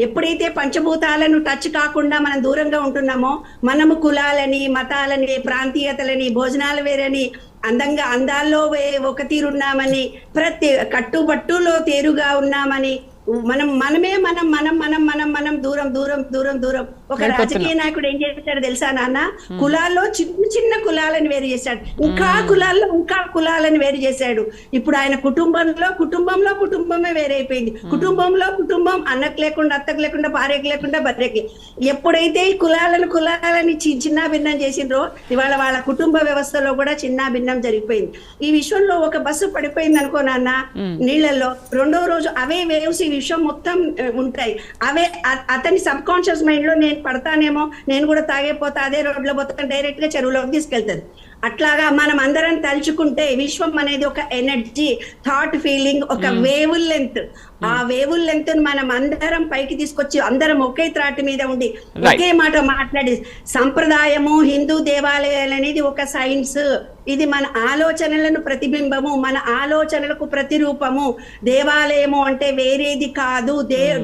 ఎప్పుడైతే పంచభూతాలను టచ్ కాకుండా మనం దూరంగా ఉంటున్నామో మనము కులాలని, మతాలని, ప్రాంతీయతలని, భోజనాలు వేరని, అందాల్లో ఒక తీరున్నామని, ప్రతి కట్టుబట్టులో తేరుగా ఉన్నామని, మనమే మనం దూరం. ఒక రాజకీయ నాయకుడు ఏం చేశాడు తెలుసా నాన్న? కులాల్లో చిన్న కులాలను వేరు చేశాడు, ఇంకా కులాలను వేరు చేశాడు. ఇప్పుడు ఆయన కుటుంబమే వేరైపోయింది. కుటుంబం అన్నకు లేకుండా, అత్తకు లేకుండా, భార్యకు లేకుండా, భర్యకి. ఎప్పుడైతే ఈ కులాలని చిన్న భిన్నం చేసిండ్రో ఇవాళ వాళ్ళ కుటుంబ వ్యవస్థలో కూడా చిన్న భిన్నం జరిగిపోయింది. ఈ విశ్వంలో ఒక బస్సు పడిపోయింది అనుకో నాన్న నీళ్లలో, రెండో రోజు అవే వేవ్స్ ఈ విషయం మొత్తం ఉంటాయి. అవే అతని సబ్ కాన్షియస్ మైండ్ లో నేను పడతానేమో, నేను కూడా తాగైపోతా, అదే రోడ్లో పోతాను, డైరెక్ట్ గా చెరువులోకి తీసుకెళ్తాది. అట్లాగా మనం అందరం తలుచుకుంటే విశ్వం అనేది ఒక ఎనర్జీ, థాట్, ఫీలింగ్, ఒక వేవ్ లెంత్. ఆ వేవ్ లెంత్ మనం అందరం పైకి తీసుకొచ్చి అందరం ఒకే త్రాటి మీద ఉండి ఒకే మాట మాట్లాడి, సంప్రదాయము, హిందూ దేవాలయాలు అనేది ఒక సైన్స్. ఇది మన ఆలోచనలను ప్రతిబింబము, మన ఆలోచనలకు ప్రతిరూపము. దేవాలయము అంటే వేరేది కాదు.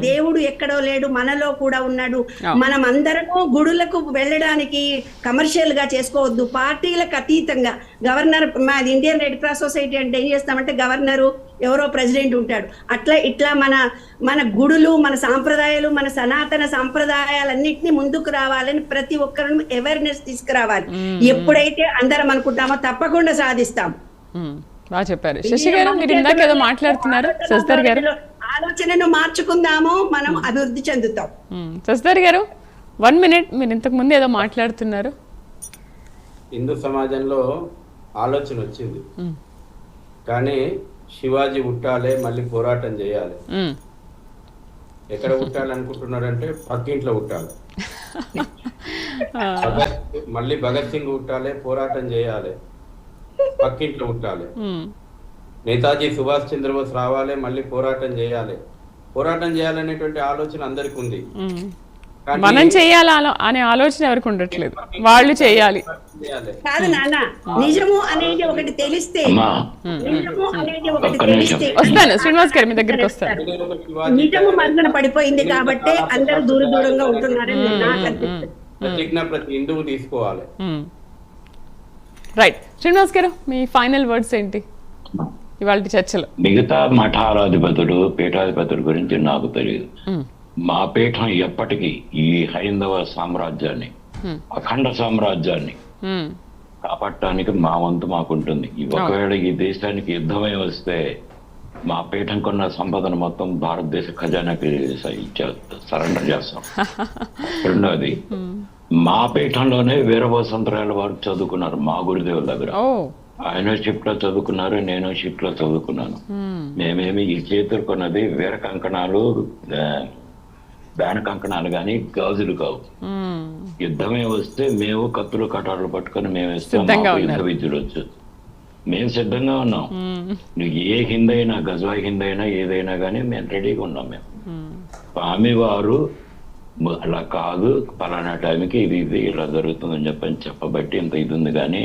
దేవుడు ఎక్కడో లేడు, మనలో కూడా ఉన్నాడు. మనం అందరము గుడులకు వెళ్ళడానికి కమర్షియల్ గా చేసుకోవద్దు, పార్టీలకు అతీతంగా. గవర్నర్, మాది ఇండియన్ రెడ్ క్రాస్ సొసైటీ అంటే ఏం చేస్తామంటే గవర్నరు ఎవరో ప్రెసిడెంట్ ఉంటాడు. ఇట్లా మన గుడులు, మన సాంప్రదాయాలు, మన సనాతన సాంప్రదాయాలన్నింటినీ ముందుకు రావాలని ప్రతి ఒక్కరు అవేర్నెస్ తీసుకురావాలి. ఎప్పుడైతే అందరం అనుకుంటామో తప్పకుండా సాధిస్తాం. బాగా చెప్పారు శశి గారు. మీరు ఇందాక ఏదో మాట్లాడుతున్నారు. శశిధర్ గారు, ఆలోచనను మార్చుకుందాము, మనం అభివృద్ధి చెందుతాం. శశిధర్ గారు 1 minute, మీరు ఇంతకు ముందు ఏదో మాట్లాడుతున్నారు. హిందూ సమాజంలో ఆలోచన వచ్చింది, కానీ శివాజీ పుట్టాలి, మళ్ళీ పోరాటం చేయాలి. ఎక్కడ పుట్టాలనుకుంటున్నారంటే పక్కింట్లో పుట్టాలి. మళ్ళీ భగత్ సింగ్ పుట్టాలి, పోరాటం చేయాలి, పక్కింట్లో పుట్టాలి. నేతాజీ సుభాష్ చంద్రబోస్ రావాలి, మళ్ళీ పోరాటం చేయాలి. పోరాటం చేయాలనేటువంటి ఆలోచన అందరికి ఉంది. మనం చేయాలా అనే ఆలోచన ఎవరికి ఉండట్లేదు, వాళ్ళు చేయాలి. కాదు నాన్న, నిజము అనేది ఒకటి తెలిస్తే, వస్తాను శ్రీనివాస్ గారు మీ దగ్గరికి వస్తాను. నిజము మరుగున పడిపోయింది కాబట్టి అందరూ దూరంగా ఉంటున్నారని నాకు అనిపిస్తుంది. ప్రతిజ్ఞ ప్రతి హిందువు తీసుకోవాలి. రైట్, శ్రీనివాస్ గారు మీ ఫైనల్ వర్డ్స్ ఏంటి ఇవాళ చర్చలో? మిగతా మఠారాధిపతులు, పీఠాధిపతుల గురించి నాకు తెలియదు. మా పీఠం ఎప్పటికీ ఈ హైందవ సామ్రాజ్యాన్ని, అఖండ సామ్రాజ్యాన్ని కాపాడటానికి మా వంతు మాకుంటుంది. ఒకవేళ ఈ దేశానికి యుద్ధమై వస్తే మా పీఠంకున్న సంపదను మొత్తం భారతదేశ ఖజానాకి సరెండర్ చేస్తాం. రెండోది, మా పీఠంలోనే వీరవసంతరాయల వారు చదువుకున్నారు మా గురుదేవుల దగ్గర. ఆయన షిప్ లో చదువుకున్నారు, నేను షిప్ లో చదువుకున్నాను. మేమేమి ఈ చేతులు కొన్నది వీర కంకణాలు, బ్యాన కంకణాలు కానీ గాజులు కావు. యుద్ధమే వస్తే మేము కత్తులు కటారులు పట్టుకొని మేము ఇస్తాం, యుద్ధ విద్యులు వచ్చు. మేము సిద్ధంగా ఉన్నాం. నువ్వు ఏ హింద్ అయినా, గజవాయి హింద్ అయినా, ఏదైనా కానీ మేము రెడీగా ఉన్నాం. మేము స్వామి వారు అలా కాదు, పలానా టైంకి ఇది ఇలా జరుగుతుందని చెప్పబట్టి ఇంత ఇది ఉంది. కానీ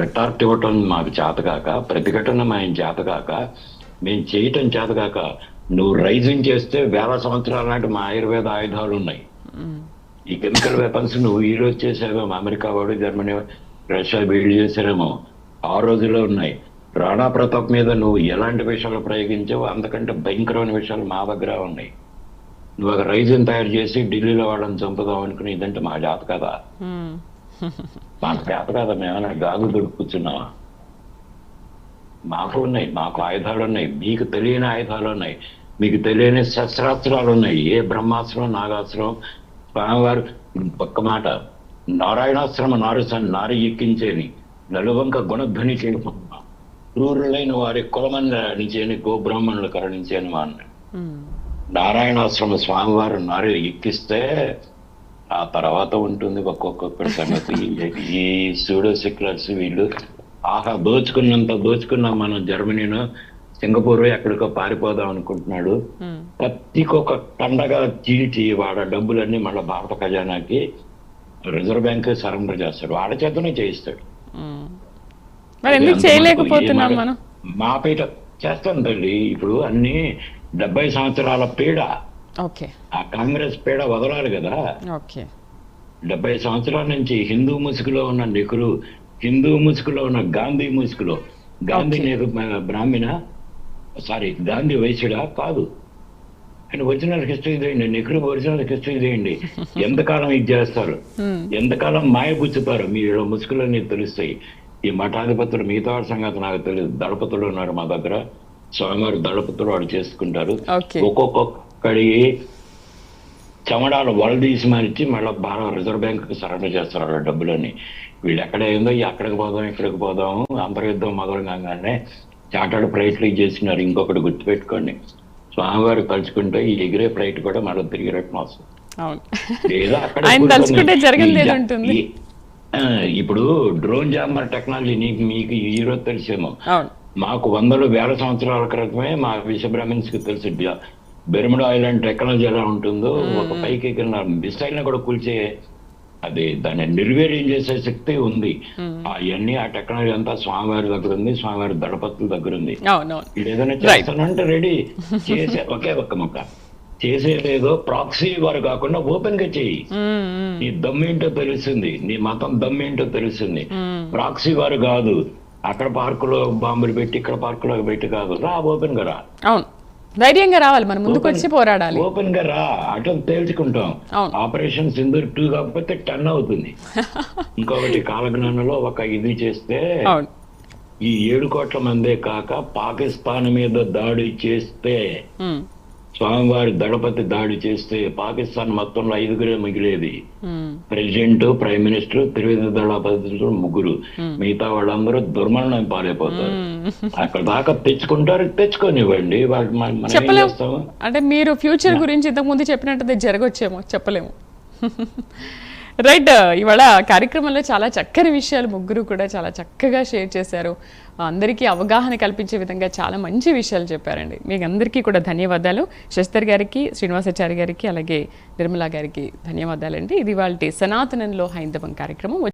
రిటార్ట్ ఇవ్వటం మాకు చేతకాక, ప్రతిఘటన మేము చేతకాక, మేము చేయటం చేతకాక, నువ్వు రైజింగ్ చేస్తే వేల సంవత్సరాల నాటి మా ఆయుర్వేద ఆయుధాలు ఉన్నాయి. ఈ కెమికల్ వెపన్స్ నువ్వు ఈ రోజు చేసావేమో, అమెరికా వాడు, జర్మనీ, రష్యా బిల్డ్ చేశారేమో, ఆ రోజుల్లో ఉన్నాయి. రాణా ప్రతాప్ మీద నువ్వు ఎలాంటి విషయాలు ప్రయోగించావో అంతకంటే భయంకరమైన విషయాలు మా దగ్గర ఉన్నాయి. నువ్వు ఒక రైజిన్ తయారు చేసి ఢిల్లీలో వాళ్ళని చంపుదాం అనుకుని, ఇదంటే మా జాత కదా, మా జాత కదా. మేమైనా గాజు దొరికి కూర్చున్నావా? మాకు ఉన్నాయి, మాకు ఆయుధాలు ఉన్నాయి, మీకు తెలియని ఆయుధాలు ఉన్నాయి, మీకు తెలియని శస్త్రాస్త్రాలు ఉన్నాయి. ఏ బ్రహ్మాస్త్రం, నాగాస్త్రం, స్వామివారు ఒక్క మాట, నారాయణాశ్రమ నారి ఎక్కించేని, నలువంక గుణధ్వని చేయడం, క్రూరులైన వారి కులమని చేయని, గోబ్రాహ్మణులు కరుణించేని వాడిని. నారాయణాశ్రమ స్వామివారు నారి ఎక్కిస్తే ఆ తర్వాత ఉంటుంది ఒక్కొక్కటి సంగతి. ఈ సూడో సెక్యులర్స్ వీళ్ళు ఆహా దోచుకున్నాం మనం, జర్మనీలో, సింగపూర్ ఎక్కడికో పారిపోదాం అనుకుంటున్నాడు. ప్రతికొక పండగ చీల్చి వాడ డబ్బులన్నీ మళ్ళీ భారత ఖజానాకి రిజర్వ్ బ్యాంక్ సరెండర్ చేస్తాడు, వాళ్ళ చేతనే చేయిస్తాడు. మా పీట చేస్తాం తల్లి. ఇప్పుడు అన్ని 70 సంవత్సరాల పీడ, ఆ కాంగ్రెస్ పీడ వదలాలి కదా. 70 సంవత్సరాల నుంచి హిందూ ముసుగులో ఉన్న నెహ్రూ, హిందూ ముసుగులో ఉన్న గాంధీ ముసుగులో, గాంధీ బ్రాహ్మణ, గాంధీ వైశ్యుడా కాదు. ఆయన ఒరిజినల్ హిస్టరీ చేయండి, నెహ్రూ ఒరిజినల్ హిస్టరీ చేయండి. ఎంతకాలం ఇది చేస్తారు, ఎంతకాలం మాయపుచ్చుతారు, మీరు ముసుగులన్నీ తెలుస్తాయి. ఈ మఠాధిపతులు మిగతా వాడి సంగతి నాకు తెలియదు. దళపతులు ఉన్నారు మా దగ్గర, స్వామివారి దళపతులు వాడు చేసుకుంటారు. ఒక్కొక్కడి చెమడాలు వలదీసి మరిచి మళ్ళీ భారత రిజర్వ్ బ్యాంక్ కి సరెండర్ చేస్తారు వాళ్ళ డబ్బులన్నీ. వీళ్ళు ఎక్కడ ఏందో అక్కడికి పోదాం ఇక్కడికి పోదాము, అంతర్యుద్ధం మొదలు కాగానే చార్టర్డ్ ఫ్లైట్లు చేసినారు. ఇంకొకటి గుర్తుపెట్టుకోండి, స్వామివారు తలుచుకుంటే ఈ ఎగిరే ఫ్లైట్ కూడా మళ్ళీ తిరిగి రిటర్న్ వస్తుంది. లేదా అక్కడ ఇప్పుడు డ్రోన్ జామర్ టెక్నాలజీ మీకు ఈరోజు తెలిసేమో, మాకు వందలు వేల సంవత్సరాల క్రితమే మా విశ్వబ్రాహ్మణ్స్ కి తెలుసు బెర్ముడా ఐలాండ్ టెక్నాలజీ ఎలా ఉంటుందో. ఒక పైకి మిసైల్ ని కూడా కూల్చే అది దాన్ని నిర్వీర్యం చేసే శక్తి ఉంది. అవన్నీ ఆ టెక్నాలజీ అంతా స్వామివారి దగ్గర ఉంది, స్వామివారి దళపతుల దగ్గర ఉంది. ఇది ఏదైనా చేస్తానంటే రెడీ చేసే ఒక్క మొక్క చేసేదేదో ప్రాక్సీ వారు కాకుండా ఓపెన్ గా చెయ్యి. నీ దమ్మేంటో తెలుస్తుంది, నీ మతం దమ్మేంటో తెలుస్తుంది. ప్రాక్సీ వారు కాదు, అక్కడ పార్కులో బాంబులు పెట్టి ఇక్కడ పార్కులో పెట్టి కాదు, రా ఓపెన్ గా రా. ధైర్యంగా రావాలి, మనం ముందుకు వచ్చి పోరాడాలి. ఓపెన్ గా రా, అటు తేల్చుకుంటాం. ఆపరేషన్ సింధూర్ 2 కాకపోతే 10 అవుతుంది. ఇంకొకటి కాలజ్ఞానంలో ఒక ఇది చేస్తే ఈ 7 కోట్ల మందే కాక పాకిస్తాన్ మీద దాడి చేస్తే, స్వామివారి దళపతి దాడి చేస్తే పాకిస్తాన్ మొత్తంలో 5గురే మిగిలేది. ప్రెసిడెంట్, ప్రైమ్ మినిస్టర్, త్రివిధ దళపతులు 3, మిగతా వాళ్ళందరూ దుర్మరణం పాలైపోతారు. అక్కడ దాకా తెచ్చుకోనివ్వండి. చెప్పలేము అంటే మీరు ఫ్యూచర్ గురించి ఇంతకు ముందు చెప్పినట్టు జరగొచ్చేమో, చెప్పలేము. రైట్, ఇవాళ కార్యక్రమంలో చాలా చక్కని విషయాలు ముగ్గురు కూడా చాలా చక్కగా షేర్ చేశారు. అందరికీ అవగాహన కల్పించే విధంగా చాలా మంచి విషయాలు చెప్పారండి. మీకు అందరికీ కూడా ధన్యవాదాలు. శశిధర్ గారికి, శ్రీనివాసాచారి గారికి, అలాగే నిర్మలా గారికి ధన్యవాదాలండి. ఇది వాళ్ళ సనాతనంలో హైందవం కార్యక్రమం.